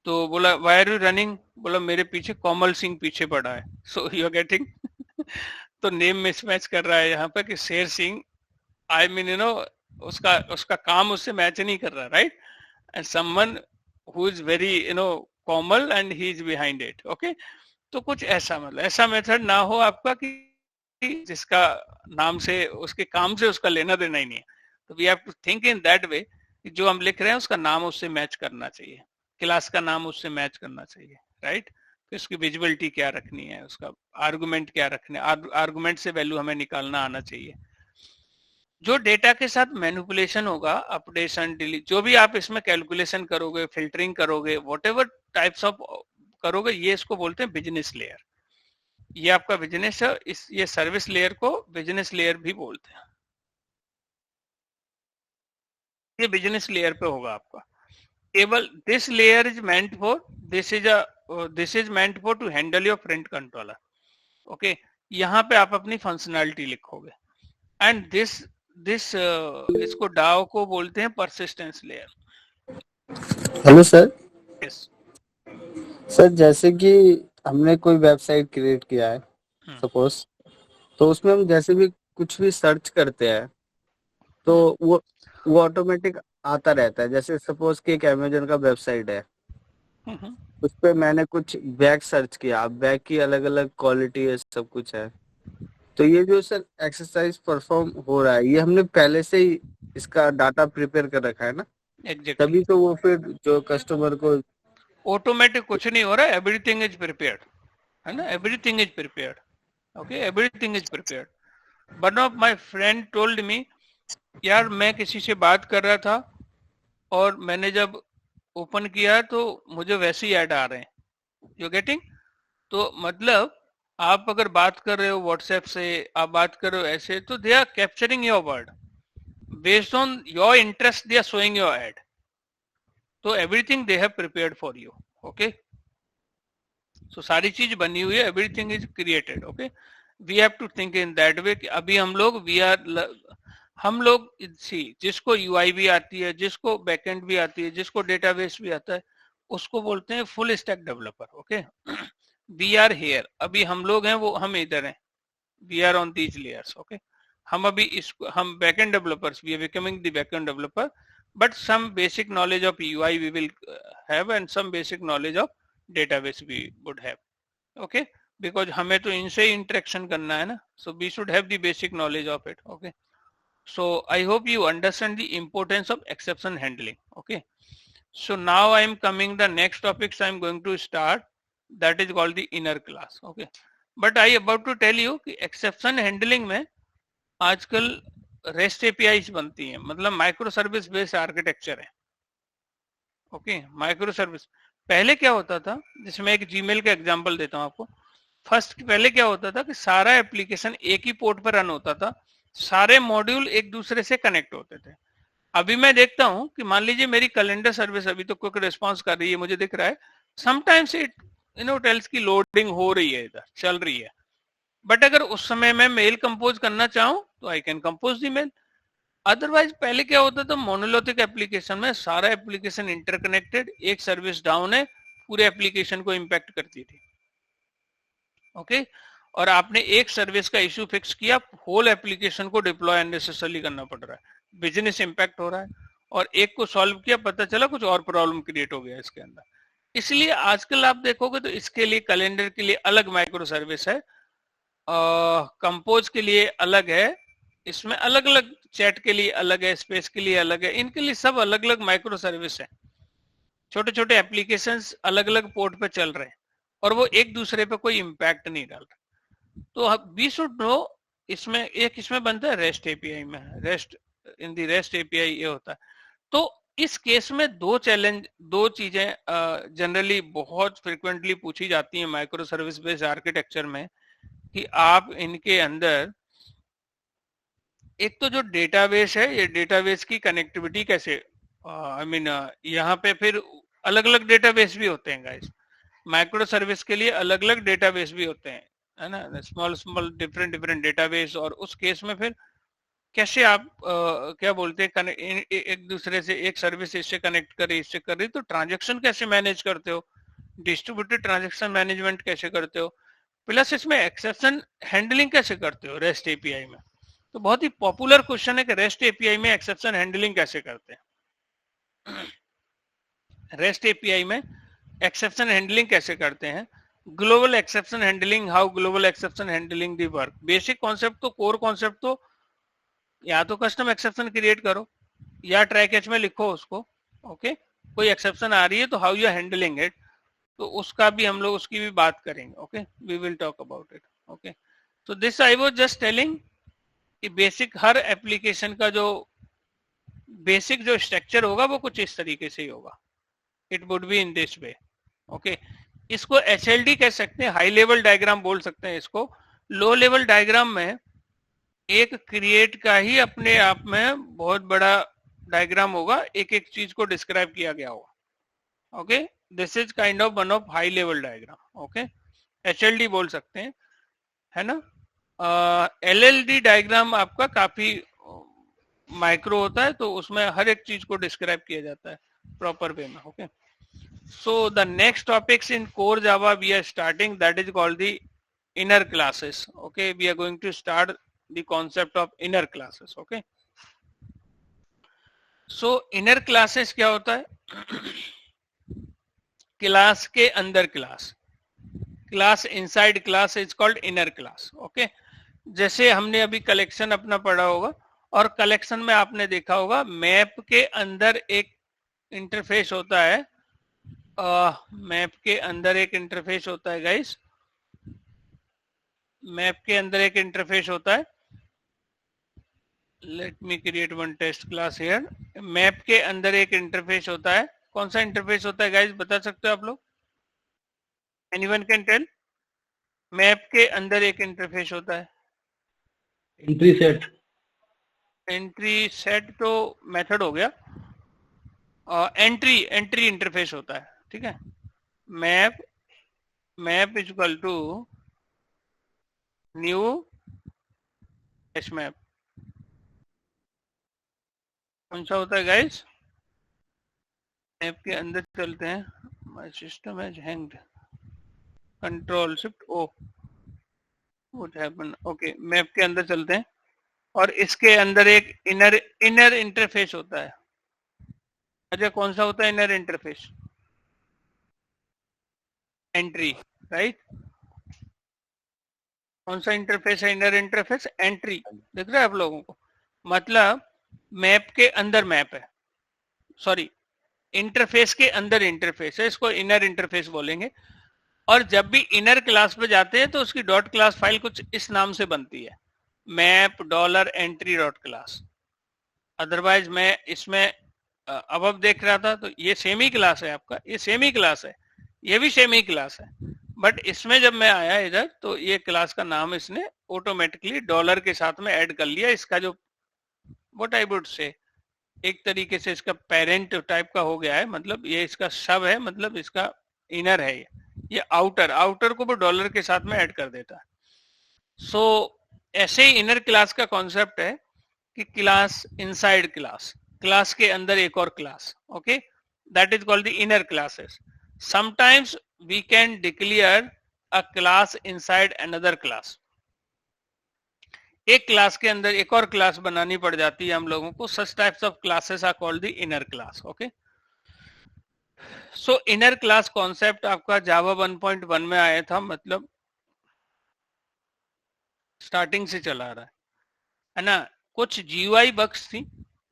तो बोला why are you running, बोला मेरे पीछे कोमल सिंह पीछे पड़ा है। सो यू आर गेटिंग तो नेम मिसमैच कर रहा है यहाँ पे कि Sher Singh, I mean you know, उसका उसका काम उससे मैच नहीं कर रहा, right. And someone who is very you know कॉमल and he is behind it. Okay, तो कुछ ऐसा, मतलब ऐसा मेथड ना हो आपका कि जिसका नाम से, उसके काम से उसका लेना देना ही नहीं है। तो we have to think in that way कि जो हम लिख रहे हैं उसका नाम उससे मैच करना चाहिए, क्लास का नाम उससे मैच करना चाहिए, राइट। तो इसकी विजिबिलिटी क्या रखनी है, उसका आर्गुमेंट क्या रखने, आर्गुमेंट से वैल्यू हमें निकालना आना चाहिए। जो डेटा के साथ मैनिपुलेशन होगा, अपडेशन, डिलीट, जो भी आप इसमें कैलकुलेशन करोगे, फिल्टरिंग करोगे, व्हाटएवर टाइप्स ऑफ करोगे, ये इसको बोलते हैं बिजनेस लेयर। ये आपका बिजनेस है, इस ये सर्विस लेयर को बिजनेस लेयर भी बोलते हैं। ये बिजनेस लेयर पे होगा आपका। केवल this layer is meant for, this is meant for to handle your print controller. Okay, यहाँ पे आप अपनी फंक्शनैलिटी लिखोगे। एंड दिस दिस इसको डाओ को बोलते हैं persistence layer. Hello sir. Yes sir जैसे कि हमने कोई वेबसाइट क्रिएट किया है सपोज, तो उसमें हम जैसे भी कुछ भी सर्च करते हैं तो वो ऑटोमेटिक आता रहता है। जैसे सपोज कि एक अमेजन का वेबसाइट है, उस पे मैंने कुछ बैग सर्च किया, बैग की अलग अलग क्वालिटी है, सब कुछ है। तो ये जो सर एक्सरसाइज परफॉर्म हो रहा है, ये हमने पहले से ही इसका डाटा प्रिपेयर कर रखा है ना, एग्जैक्टली। तभी तो वो फिर जो कस्टमर को ऑटोमेटिक कुछ नहीं हो रहा है, एवरीथिंग इज प्रिपेयर्ड, है ना, everything is prepared. Okay, everything is prepared. One of my friend told me, यार मैं किसी से बात कर रहा था और मैंने जब ओपन किया तो मुझे वैसे ही ऐड आ रहे हैं, यू गेटिंग। तो मतलब आप अगर बात कर रहे हो व्हाट्सएप से, आप बात कर रहे हो ऐसे, तो they are capturing your word based on your interest, they are showing your ad. तो everything they have prepared for you, okay. So सारी चीज बनी हुई है, everything is created, okay. We have to think in that way कि अभी हम लोग सी, जिसको यूआई भी आती है, जिसको बैकएंड भी आती है, जिसको डेटाबेस भी आता है, उसको बोलते हैं full stack developer, okay. We are here, अभी हम लोग हैं, वो हम इधर हैं, we are on these layers, okay. हम अभी इसको, हम backend developers, we are becoming the backend developer, but some basic knowledge of UI we will have and some basic knowledge of database we would have, okay. Because हमें तो इनसे interaction करना है ना, so we should have the basic knowledge of it, okay. So I hope you understand the importance of exception handling, okay. So now I am coming the next topics I am going to start, that is called the inner class, okay. But I about to tell you कि exception handling में आजकल REST APIs बनती हैं, मतलब micro service based architecture है, okay. Micro service पहले क्या होता था, जिसमें एक जीमेल का एग्जांपल देता हूं आपको। फर्स्ट पहले क्या होता था कि सारा एप्लीकेशन एक ही पोर्ट पर रन होता था, सारे मॉड्यूल एक दूसरे से कनेक्ट होते थे। अभी मैं देखता हूं कि मान लीजिए मेरी कैलेंडर सर्विस अभी तो क्विक रिस्पांस कर रही है, मुझे दिख रहा है, समटाइम्स इट टेल्स की लोडिंग हो रही है, इधर चल रही है। बट अगर उस समय मैं मेल कंपोज करना चाहूं तो I can compose the mail. Otherwise पहले क्या होता था, मोनोलिथिक एप्लीकेशन में सारा एप्लीकेशन इंटरकनेक्टेड, एक सर्विस डाउन है पूरे एप्लीकेशन को इंपैक्ट करती थी, ओके। और आपने एक सर्विस का इश्यू फिक्स किया, होल एप्लीकेशन को डिप्लॉय अननेसेसरली करना पड़ रहा है, बिजनेस इंपैक्ट हो रहा है। और एक को सॉल्व किया, पता चला कुछ और प्रॉब्लम क्रिएट हो गया इसके अंदर। इसलिए आजकल आप देखोगे तो इसके लिए कैलेंडर के लिए अलग माइक्रो सर्विस है, कंपोज के लिए अलग है, इसमें अलग अलग, चैट के लिए अलग है, स्पेस के लिए अलग है, इनके लिए सब अलग अलग माइक्रो सर्विस है। छोटे छोटे एप्लीकेशंस अलग अलग पोर्ट पे चल रहे हैं और वो एक दूसरे पे कोई इम्पैक्ट नहीं डाल रहे। तो वी शुड नो, इसमें एक इसमें बनता है रेस्ट एपीआई में, rest in the rest API ये होता है। तो इस केस में दो चीजें जनरली बहुत फ्रिक्वेंटली पूछी जाती हैं माइक्रो सर्विस बेस्ड आर्किटेक्चर में, कि आप इनके अंदर एक तो जो डेटाबेस है, ये डेटाबेस की कनेक्टिविटी कैसे, यहाँ पे फिर अलग अलग डेटाबेस भी होते हैं गाइस, माइक्रो सर्विस के लिए अलग अलग डेटाबेस भी होते हैं, है ना, small small different different database. और उस केस में फिर कैसे आप क्या बोलते हैं, एक दूसरे से, एक सर्विस इससे कनेक्ट करे, इससे कर रही, तो ट्रांजेक्शन कैसे मैनेज करते हो, डिस्ट्रीब्यूटेड ट्रांजेक्शन मैनेजमेंट कैसे करते हो, प्लस इसमें एक्सेप्शन हैंडलिंग कैसे करते हो रेस्ट एपीआई में। तो बहुत ही पॉपुलर क्वेश्चन है कि रेस्ट एपीआई में एक्सेप्शन हैंडलिंग कैसे करते हैं, रेस्ट एपीआई में एक्सेप्शन हैंडलिंग कैसे करते हैं। Global exception handling, how global exception handling the work. Basic concept तो, कोर कॉन्सेप्ट तो, या तो कस्टम एक्सेप्शन क्रिएट करो या ट्राई कैच में लिखो उसको, ओके। कोई एक्सेप्शन आ रही है तो how you are handling it, तो उसका भी हम लोग, उसकी भी बात करेंगे, okay. We will talk about it, okay. तो this I was just telling कि बेसिक हर एप्लीकेशन का जो बेसिक जो स्ट्रक्चर होगा वो कुछ इस तरीके से ही होगा, it would be in this way, okay. इसको HLD कह सकते हैं, हाई लेवल डायग्राम बोल सकते हैं इसको। लो लेवल डायग्राम में एक क्रिएट का ही अपने आप में बहुत बड़ा डायग्राम होगा, एक एक चीज को डिस्क्राइब किया गया होगा, okay. This is kind of one of high level diagram, okay. HLD बोल सकते हैं, है ना। LLD डायग्राम आपका काफी माइक्रो होता है, तो उसमें हर एक चीज को डिस्क्राइब किया जाता है प्रॉपर वे में, okay. So the next topics in core Java we are starting, that is called the inner classes, okay. We are going to start the concept of inner classes, okay. So inner classes क्या होता है, class के अंदर class, class inside class is called inner class, okay. जैसे हमने अभी collection अपना पढ़ा होगा, और कलेक्शन में आपने देखा होगा मैप के अंदर एक इंटरफेस होता है, मैप के अंदर एक इंटरफेस होता है गाइस, मैप के अंदर एक इंटरफेस होता है। Let me create one test class here. Map के अंदर एक इंटरफेस होता है कौन सा इंटरफेस होता है गाइस, बता सकते हो आप लोग? Anyone can tell? मैप के अंदर एक इंटरफेस होता है, एंट्री सेट। एंट्री सेट तो मेथड हो गया, एंट्री एंट्री इंटरफेस होता है, ठीक है। Map map is equal to new hash map, कौन सा होता है गाइस? मैप के अंदर चलते हैं, my system has hanged, control shift O, what happen, okay. Map के अंदर चलते हैं और इसके अंदर एक इनर इंटरफेस होता है। अच्छा, कौन सा होता है इनर इंटरफेस? Entry, right. कौन सा इंटरफेस है इनर इंटरफेस? एंट्री। दिख रहा है आप लोगों को? मतलब मैप के अंदर मैप है, सॉरी इंटरफेस के अंदर इंटरफेस है, इसको इनर इंटरफेस बोलेंगे। और जब भी इनर क्लास पे जाते हैं तो उसकी डॉट क्लास फाइल कुछ इस नाम से बनती है, map dollar entry dot class. Otherwise मैं इसमें अब देख रहा था तो ये सेम ही क्लास है आपका, ये सेम ही क्लास है, ये भी सेम ही क्लास है, बट इसमें जब मैं आया इधर तो ये क्लास का नाम इसने ऑटोमेटिकली डॉलर के साथ में ऐड कर लिया। इसका जो व्हाट आई वुड से एक तरीके से इसका पेरेंट टाइप का हो गया है, मतलब ये इसका सब है, मतलब इसका इनर है, ये आउटर, आउटर को भी डॉलर के साथ में ऐड कर देता है। सो ऐसे ही इनर क्लास का कॉन्सेप्ट है कि क्लास इनसाइड क्लास, क्लास के अंदर एक और class, okay, that is called the inner classes. Sometimes we can declare a class inside another class, एक क्लास के अंदर एक और क्लास बनानी पड़ जाती है हम लोगों को। Such types of classes are called the inner class, okay. So inner class concept आपका जावा 1.1 में आया था, मतलब स्टार्टिंग से चला रहा है ना। कुछ जीयूआई बग्स थी,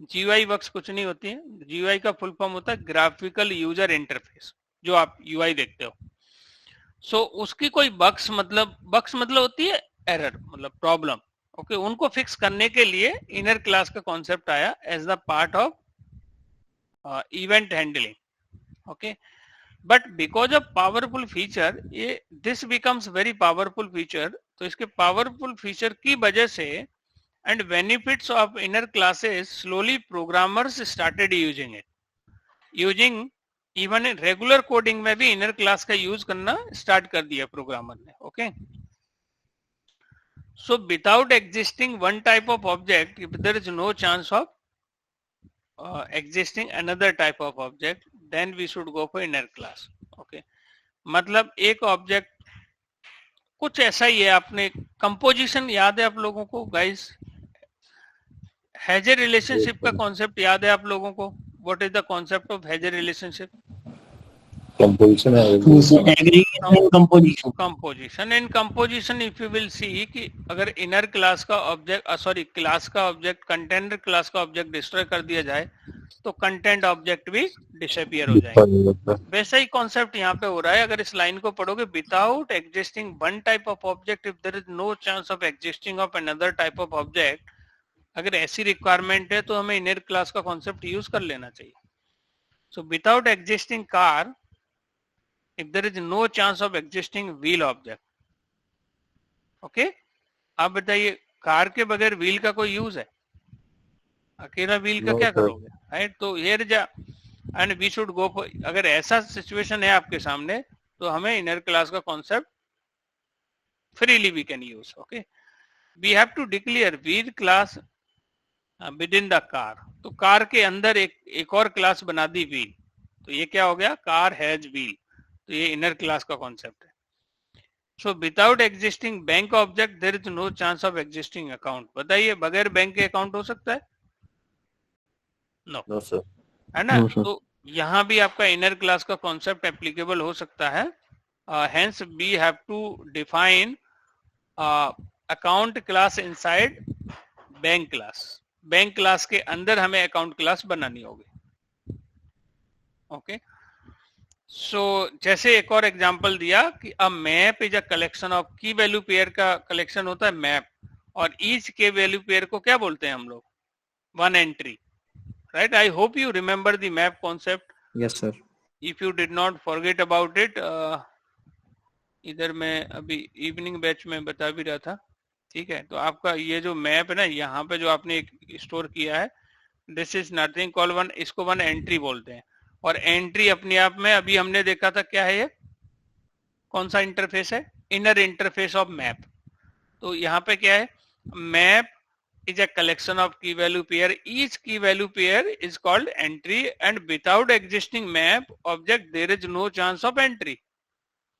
जीयूआई बग्स कुछ नहीं होती है, जीयूआई का फुल फॉर्म होता है ग्राफिकल यूजर इंटरफेस, जो आप यूआई देखते हो। सो उसकी कोई बग्स मतलब होती है एरर, मतलब प्रॉब्लम, ओके, उनको फिक्स करने के लिए इनर क्लास का कॉन्सेप्ट आया as the part of event handling, okay. But because of powerful feature, ये this becomes very powerful feature, तो इसके पावरफुल फीचर की वजह से and benefits of inner classes, slowly programmers started using even regular coding में भी inner class का use करना स्टार्ट कर दिया प्रोग्रामर ने, okay. So without existing one type of object, if there is no chance of existing another type of object, then we should go for inner class, okay। मतलब एक object कुछ ऐसा ही है, आपने कंपोजिशन याद है आप लोगों को गाइस? हैजर रिलेशनशिप का कॉन्सेप्ट याद है आप लोगों को? What is the concept of has a relationship? Composition in composition if you will see कि अगर इनर क्लास का ऑब्जेक्ट, सॉरी क्लास का ऑब्जेक्ट कंटेंट क्लास का ऑब्जेक्ट डिस्ट्रॉय कर दिया जाए तो कंटेंट ऑब्जेक्ट भी डिसअपियर हो जाएंगे। वैसा ही कॉन्सेप्ट यहाँ पे हो रहा है। अगर इस लाइन को पढ़ोगे, without existing one type of object, if there is no chance of existing of another type of object, अगर ऐसी रिक्वायरमेंट है तो हमें इनर क्लास का कॉन्सेप्ट यूज कर लेना चाहिए। So without existing car, if there is no chance of existing wheel object, okay। आप बताइए, कार के बगैर व्हील का कोई यूज है? अकेला व्हील का क्या करोगे, राइट। तो हियर जा and we should go for, अगर ऐसा सिचुएशन है आपके सामने तो हमें इनर क्लास का concept freely we can use, okay. We have to declare wheel class within the car, तो कार के अंदर एक और क्लास बना दी व्हील, तो ये क्या हो गया, कार हैज व्हील, तो ये इनर क्लास का कॉन्सेप्ट है। So without existing bank object there is no chance of existing account. बताइए, बगैर बैंक के अकाउंट हो सकता है? नो सर, है ना। तो यहाँ भी आपका इनर क्लास का कॉन्सेप्ट एप्लीकेबल हो सकता है। Hence we have to define account class inside bank class. Bank class के अंदर हमें अकाउंट क्लास बनानी होगी, ओके। सो जैसे एक और एग्जांपल दिया कि a map is a collection of की वैल्यू पेयर का कलेक्शन होता है मैप, और ईच के वैल्यू पेयर को क्या बोलते हैं हम लोग? One entry, right. I hope you remember the map concept yes sir. If you did not forget about it, इधर मैं अभी इवनिंग बैच में बता भी रहा था, ठीक है। तो आपका ये जो मैप है ना, यहाँ पे जो आपने स्टोर किया है, this is nothing call one, इसको वन एंट्री बोलते हैं। और एंट्री अपने आप में अभी हमने देखा था क्या है, ये कौन सा इंटरफेस है, इनर इंटरफेस ऑफ मैप। तो यहाँ पे क्या है, map is a collection of key value pair. Each key value pair is called entry, and without existing map object there is no chance of entry.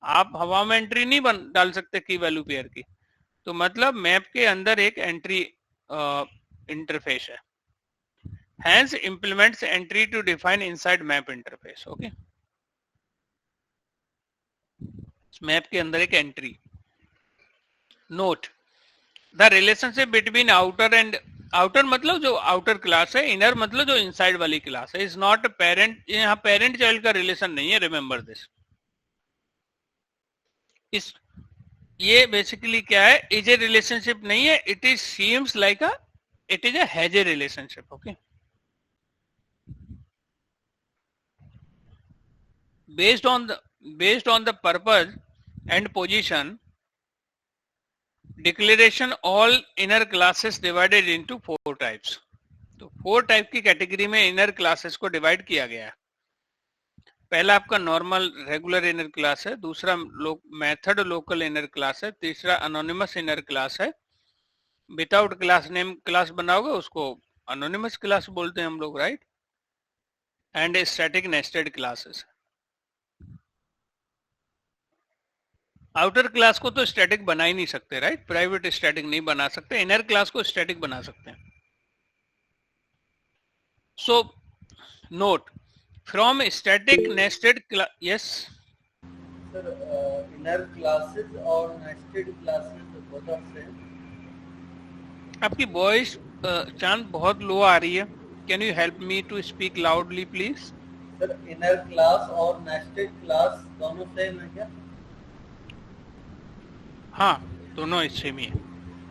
आप हवा में entry नहीं डाल सकते की वैल्यू पेयर की। तो मतलब मैप के अंदर एक एंट्री इंटरफेस है। Hence implements entry to define inside map interface. Okay, map के अंदर एक entry. Note the relationship between outer and, outer मतलब जो आउटर क्लास है, इनर मतलब जो इनसाइड वाली क्लास है, इज नॉट पेरेंट। यहाँ पेरेंट चाइल्ड का रिलेशन नहीं है, रिमेंबर दिस। इस ये बेसिकली क्या है, इज ए रिलेशनशिप नहीं है, it is seems like a, it is a has a relationship. Okay, based on the purpose and position, declaration all inner classes divided into 4 types. तो 4 type की category में inner classes को divide किया गया है। पहला आपका नॉर्मल रेगुलर इनर क्लास है, दूसरा मेथड लोकल इनर क्लास है, तीसरा अनोनिमस इनर क्लास है। विदाउट क्लास नेम क्लास बनाओगे उसको अनोनिमस क्लास बोलते हैं हम लोग, right. And static nested classes. Outer class को तो स्टैटिक बना ही नहीं सकते, राइट, प्राइवेट स्टैटिक नहीं बना सकते, इनर क्लास को स्टैटिक बना सकते हैं। So note from static nested class, yes sir, inner classes और nested classes both are same. आपकी वॉइस चांद बहुत लो आ रही है, can you help me to speak loudly please. Sir, inner class और नेस्टेड क्लास दोनों सेम है क्या? हाँ, दोनों सेम ही है।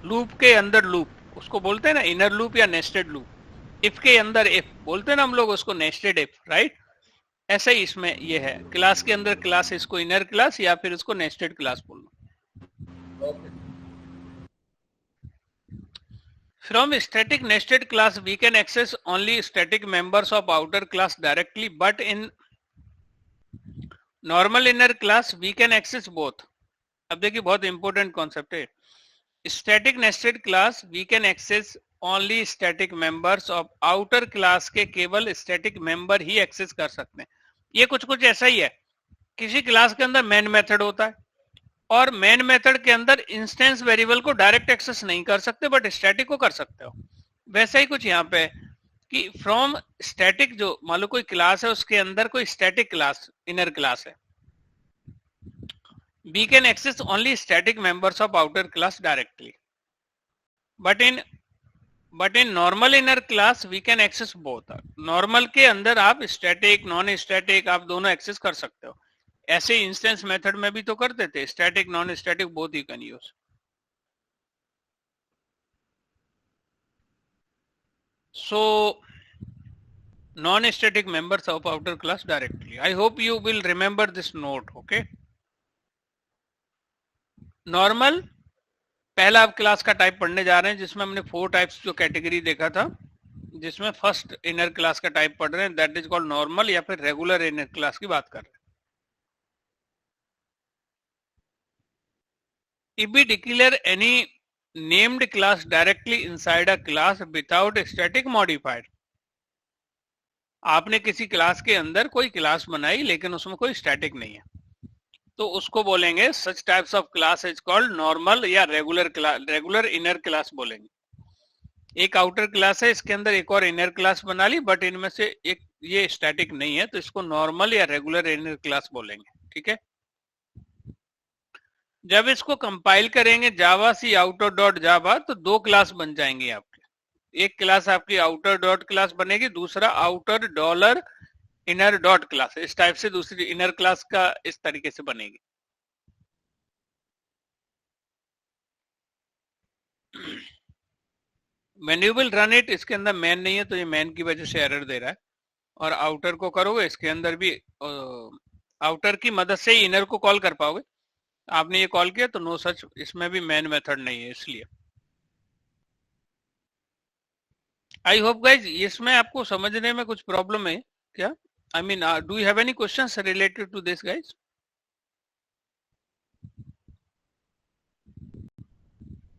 लूप के अंदर लूप, उसको बोलते हैं ना इनर लूप या नेस्टेड लूप। इफ के अंदर इफ बोलते हैं ना हम लोग उसको नेस्टेड इफ, राइट। ऐसा ही इसमें ये है, क्लास के अंदर क्लास, इसको इनर क्लास या फिर उसको नेस्टेड क्लास बोलना। From static nested class we can access only static members of outer class directly, but in normal inner class we can access both. अब देखिए बहुत इंपॉर्टेंट कॉन्सेप्ट है। Static nested class we can access only static members of outer class के केवल static member ही access कर सकते हैं। ये कुछ ऐसा ही है, किसी क्लास के अंदर मेन मेथड होता है और मेन मेथड के अंदर इंस्टेंस वेरिएबल को डायरेक्ट एक्सेस नहीं कर सकते, बट स्टैटिक को कर सकते हो। वैसा ही कुछ यहाँ पे है कि फ्रॉम स्टैटिक, जो मान लो कोई क्लास है उसके अंदर कोई स्टैटिक क्लास इनर क्लास है, we can access only static members of outer class directly, but in normal inner class we can access both. normal के अंदर आप static नॉन स्टैटिक आप दोनों एक्सेस कर सकते हो। ऐसे इंस्टेंस मेथड में भी तो करते थे, static non static both you can use. so non static members of outer class directly. I hope you will remember this note. okay, normal पहला आप क्लास का टाइप पढ़ने जा रहे हैं, जिसमें हमने 4 टाइप्स जो कैटेगरी देखा था, जिसमें फर्स्ट इनर क्लास का टाइप पढ़ रहे हैं, दैट इज कॉल्ड नॉर्मल या फिर रेगुलर इनर क्लास की बात कर रहे हैं। If we declare any named class directly inside a class without static modifier, आपने किसी क्लास के अंदर कोई क्लास बनाई लेकिन उसमें कोई स्टैटिक नहीं है, तो उसको बोलेंगे such types of class is called normal या regular class, regular inner class बोलेंगे। एक आउटर क्लास है, इसके अंदर एक और इनर क्लास बना ली, बट इनमें से एक ये स्टैटिक नहीं है, तो इसको नॉर्मल या रेगुलर इनर क्लास बोलेंगे। ठीक है, जब इसको कंपाइल करेंगे जावा सी आउटर डॉट जावा, तो 2 क्लास बन जाएंगे आपके। एक क्लास आपकी आउटर डॉट क्लास बनेगी, दूसरा outer dollar inner dot class. इस टाइप से दूसरी इनर क्लास का इस तरीके से बनेगी। When you will run it, इसके अंदर मैन नहीं है तो ये मैन की वजह से एरर दे रहा है। और आउटर को करोगे इसके अंदर भी आउटर की मदद से ही इनर को कॉल कर पाओगे। आपने ये कॉल किया तो नो सच, इसमें भी मेन मेथड नहीं है इसलिए। आई होप गाइज इसमें आपको समझने में कुछ प्रॉब्लम है क्या? I mean do you have any questions related to this guys?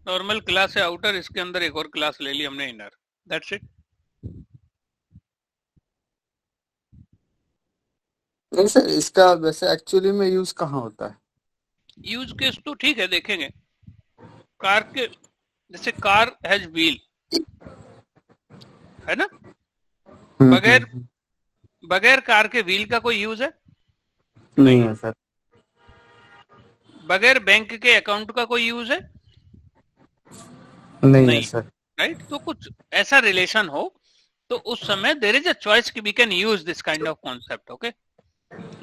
Normal class है आउटर, इसके अंदर एक और क्लास ले ली हमने इनर, दैट्स इट। नहीं सर, इसका वैसे एक्चुअली में यूज कहाँ होता है? यूज केस तो ठीक है, देखेंगे। कार के जैसे कार हैज व्हील, है ना? बगैर बगैर कार के व्हील का कोई यूज है? नहीं है सर। बगैर बैंक के अकाउंट का कोई यूज है? नहीं है नहीं, सर। राइट? तो कुछ ऐसा रिलेशन हो तो उस समय देयर इज अ चॉइस कि we can use this kind of concept, okay?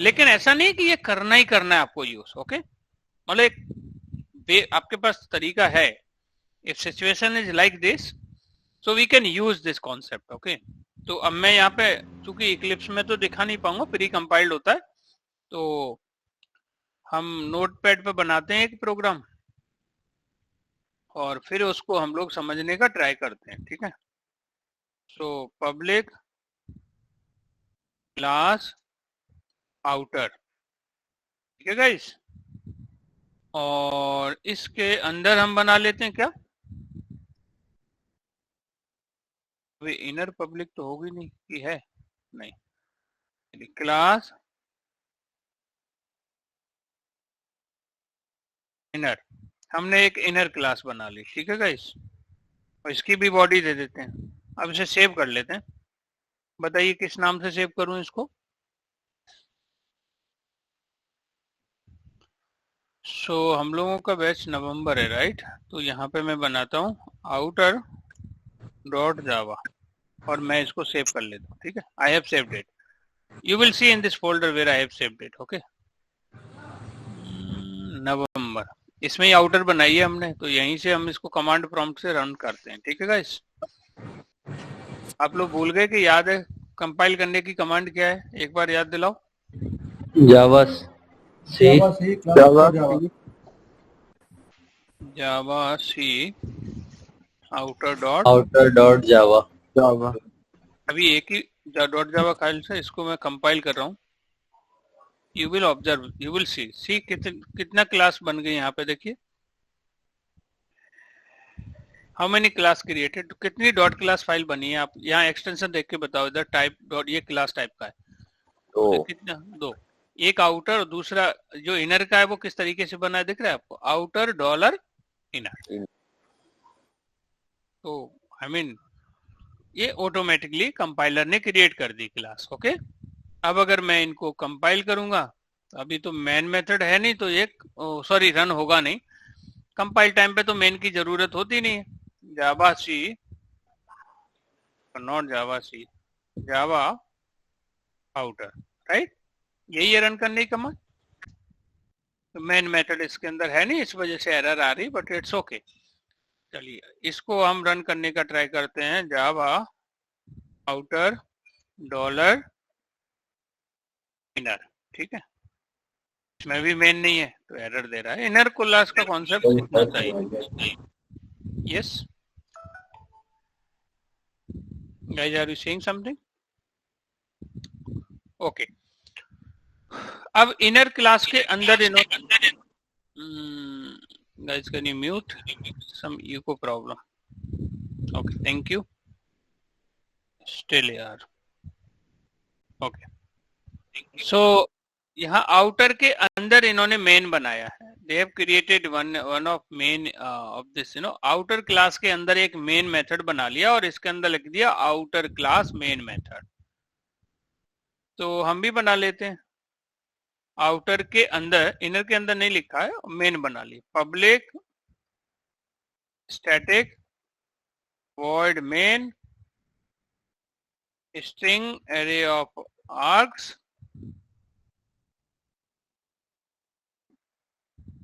लेकिन ऐसा नहीं कि ये करना ही करना है आपको यूज, ओके? मतलब एक आपके पास तरीका है, if situation is like this so we can use this concept, okay? तो अब मैं यहाँ पे चूंकि इक्लिप्स में तो दिखा नहीं पाऊंगा, प्री कंपाइल्ड होता है, तो हम नोटपैड पे बनाते हैं एक प्रोग्राम और फिर उसको हम लोग समझने का ट्राई करते हैं, ठीक है? सो पब्लिक क्लास आउटर, ठीक है गाइस? और इसके अंदर हम बना लेते हैं क्या? अभी इनर पब्लिक तो होगी नहीं कि है? नहीं, क्लास इनर, हमने एक इनर क्लास बना ली, ठीक है गाइस? और इसकी भी बॉडी दे देते हैं। अब इसे सेव कर लेते हैं। बताइए किस नाम से सेव करूं इसको? सो हम लोगों का बैच नवंबर है, राइट? तो यहाँ पे मैं बनाता हूँ आउटर डॉट जावा और मैं इसको सेव कर लेता हूँ, ठीक है? I have saved it, you will see in this folder where I have saved it, okay? November, इसमें ही आउटर बनाई है हमने, तो यहीं से हम इसको कमांड प्रॉम्प्ट से रन करते हैं, ठीक है गाइस? आप लोग भूल गए कि याद है कंपाइल करने की कमांड क्या है? एक बार याद दिलाओ। जावा सी जावा सी आउटर डॉट जावा। अभी एक ही डॉट जावा फाइल से इसको मैं कंपाइल कर रहा हूँ। You will observe, you will सी कितना क्लास बन गई यहाँ पे, देखिए हाउ मेनी क्लास क्रिएटेड, कितनी डॉट क्लास फाइल बनी है। आप यहाँ एक्सटेंशन देख के बताओ, इधर टाइप डॉट, ये क्लास टाइप का है तो कितना? दो, एक आउटर और दूसरा जो इनर का है वो किस तरीके से बना है दिख रहा है आपको? Outer dollar inner. तो आई मीन ये ऑटोमेटिकली कंपाइलर ने क्रिएट कर दी क्लास, ओके? अब अगर मैं इनको कंपाइल करूंगा, अभी तो मेन मेथड है नहीं, तो एक सॉरी रन होगा नहीं। कंपाइल टाइम पे तो मेन की जरूरत होती नहीं है। Java C, not Java C, Java outer, right? यही है रन करने की कमांड। तो मेन मेथड इसके अंदर है नहीं, इस वजह से एरर आ रही, बट इट्स ओके। चलिए इसको हम रन करने का ट्राई करते हैं। जावा आउटर डॉलर इनर, ठीक है? इसमें भी मेन नहीं है तो एरर दे रहा है। इनर क्लास का कॉन्सेप्ट सीखना चाहिए। Yes guys, are you saying something? Okay, अब इनर क्लास के अंदर इन्होंने guys can you mute some echo problem? Okay, thank you. Still यार, ओके। सो यहाँ आउटर के अंदर इन्होंने मेन बनाया है। They have created one of main of this, you know, outer class के अंदर एक मेन मेथड बना लिया और इसके अंदर लिख दिया आउटर क्लास मेन मेथड। तो हम भी बना लेते हैं आउटर के अंदर, इनर के अंदर नहीं लिखा है, मेन बना ली। Public static void main string array of args,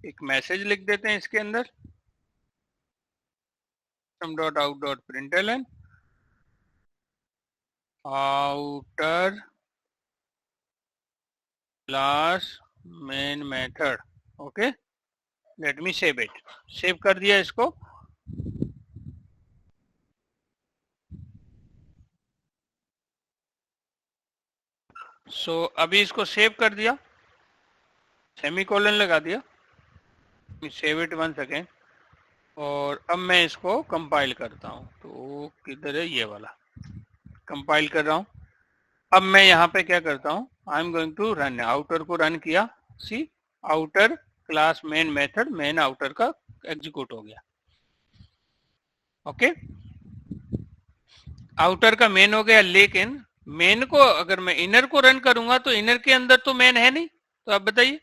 एक मैसेज लिख देते हैं इसके अंदर system.out.println outer class main method. Okay, let me save it. Save कर दिया इसको. सो अभी इसको सेव कर दिया, सेमीकोलन लगा दिया. Save it once again. और अब मैं इसको कंपाइल करता हूँ. तो किधर है ये वाला, कंपाइल कर रहा हूँ. अब मैं यहाँ पे क्या करता हूँ, I am going to run. Outer को रन किया. See, outer class main method, main outer का एग्जीक्यूट हो गया. ओके, आउटर का मेन हो गया. लेकिन मेन को अगर मैं इनर को रन करूंगा तो इनर के अंदर तो मेन है नहीं. तो आप बताइए,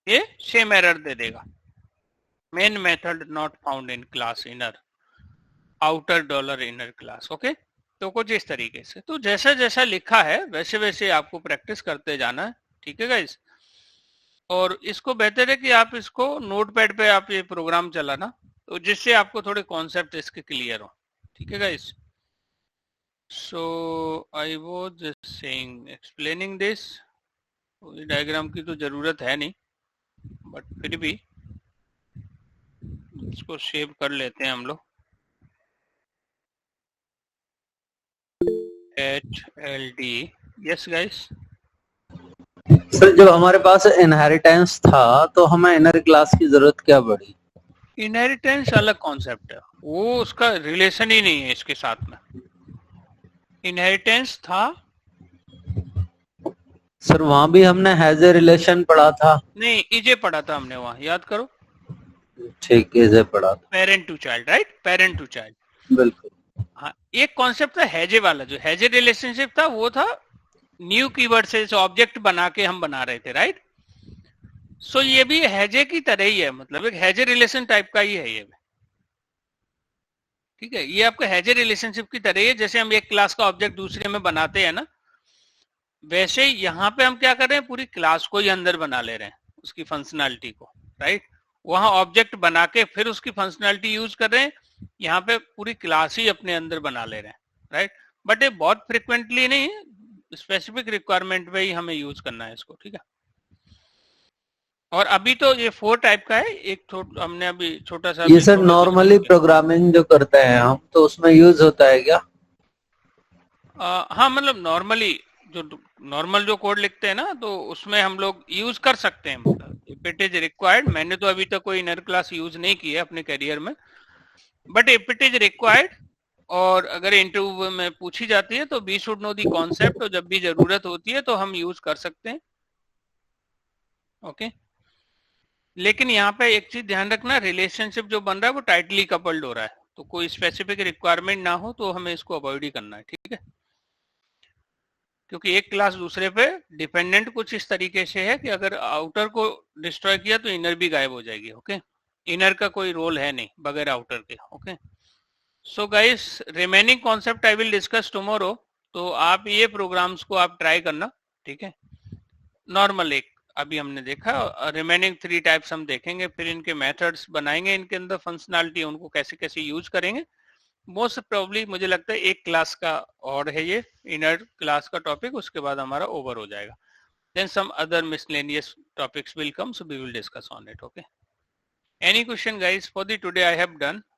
ये सेम एरर दे देगा. Main method not found in class inner, outer dollar inner class. Okay, तो कुछ इस तरीके से. तो जैसा जैसा लिखा है वैसे वैसे आपको प्रैक्टिस करते जाना है. ठीक है गाइस. और इसको बेहतर है कि आप इसको नोटपैड पे आप ये प्रोग्राम चलाना, तो जिससे आपको थोड़े कॉन्सेप्ट इसके क्लियर हो. ठीक है guys. So I was just saying, explaining this. Diagram की तो जरूरत है नहीं, बट फिर भी इसको सेव कर लेते हैं हम लोग. HLD. Yes guys. सर जब हमारे पास इनहेरिटेंस था तो हमें इनर क्लास की जरूरत क्या पड़ी? इनहेरिटेंस अलग कॉन्सेप्ट है, वो उसका रिलेशन ही नहीं है इसके साथ में. इनहेरिटेंस था. सर वहां भी हमने हैज ए रिलेशन पढ़ा था. नहीं, इजे पढ़ा था हमने वहां, याद करो. ठीक है, पढ़ा था. Parent to child, right, parent to child. बिल्कुल. हाँ, एक कॉन्सेप्ट था हैजे वाला. जो हैजे रिलेशनशिप था वो था न्यू कीवर्ड से ऑब्जेक्ट बना के हम बना रहे थे, राइट. सो ये भी हैजे की तरह ही है, मतलब एक हैजे रिलेशन टाइप का ही है ये. ठीक है, ये आपका हैजे रिलेशनशिप की तरह ही है. जैसे हम एक क्लास का ऑब्जेक्ट दूसरे में बनाते हैं ना, वैसे यहाँ पे हम क्या कर रहे हैं, पूरी क्लास को ही अंदर बना ले रहे हैं, उसकी फंक्शनैलिटी को, राइट. वहां ऑब्जेक्ट बना के फिर उसकी फंक्शनैलिटी यूज कर रहे हैं, यहाँ पे पूरी क्लास ही अपने अंदर बना ले रहे हैं, राइट. बट ये बहुत फ्रिक्वेंटली नहीं, स्पेसिफिक रिक्वायरमेंट पे ही हमें यूज करना है इसको. ठीक है. और अभी तो ये 4 टाइप का है. एक हमने अभी छोटा सा, ये सर नॉर्मली प्रोग्रामिंग जो करते हैं हम, तो उसमें यूज होता है क्या? हाँ, मतलब नॉर्मली जो नॉर्मल जो कोड लिखते हैं ना, तो उसमें हम लोग यूज कर सकते हैं. मतलब इफ इट इज रिक्वायर्ड. मैंने तो अभी तक कोई इनर क्लास यूज नहीं की है अपने करियर में, but if it is required और अगर इंटरव्यू में पूछी जाती है तो we should know the concept, और जब भी जरूरत होती है तो हम यूज कर सकते हैं. ओके. लेकिन यहाँ पे एक चीज ध्यान रखना, रिलेशनशिप जो बन रहा है वो टाइटली कपल्ड हो रहा है, तो कोई स्पेसिफिक रिक्वायरमेंट ना हो तो हमें इसको अवॉइड ही करना है. ठीक है. क्योंकि एक क्लास दूसरे पे डिपेंडेंट कुछ इस तरीके से है कि अगर आउटर को डिस्ट्रॉय किया तो इनर भी गायब हो जाएगी. ओके. इनर का कोई रोल है नहीं बगैर आउटर के. Okay. So guys, remaining concept I will discuss tomorrow. तो आप ये प्रोग्राम्स को आप ट्राई करना. ठीक है. नॉर्मल एक अभी हमने देखा, रिमेनिंग 3 टाइप्स हम देखेंगे, फिर इनके मेथड्स बनाएंगे, इनके अंदर फंक्शनैलिटी उनको कैसे कैसे यूज करेंगे. मोस्ट प्रोबेबली मुझे लगता है एक क्लास का और है ये इनर क्लास का टॉपिक, उसके बाद हमारा ओवर हो जाएगा. Then some other miscellaneous topics will come, so we will discuss on it. Okay. Any question guys? For the today I have done.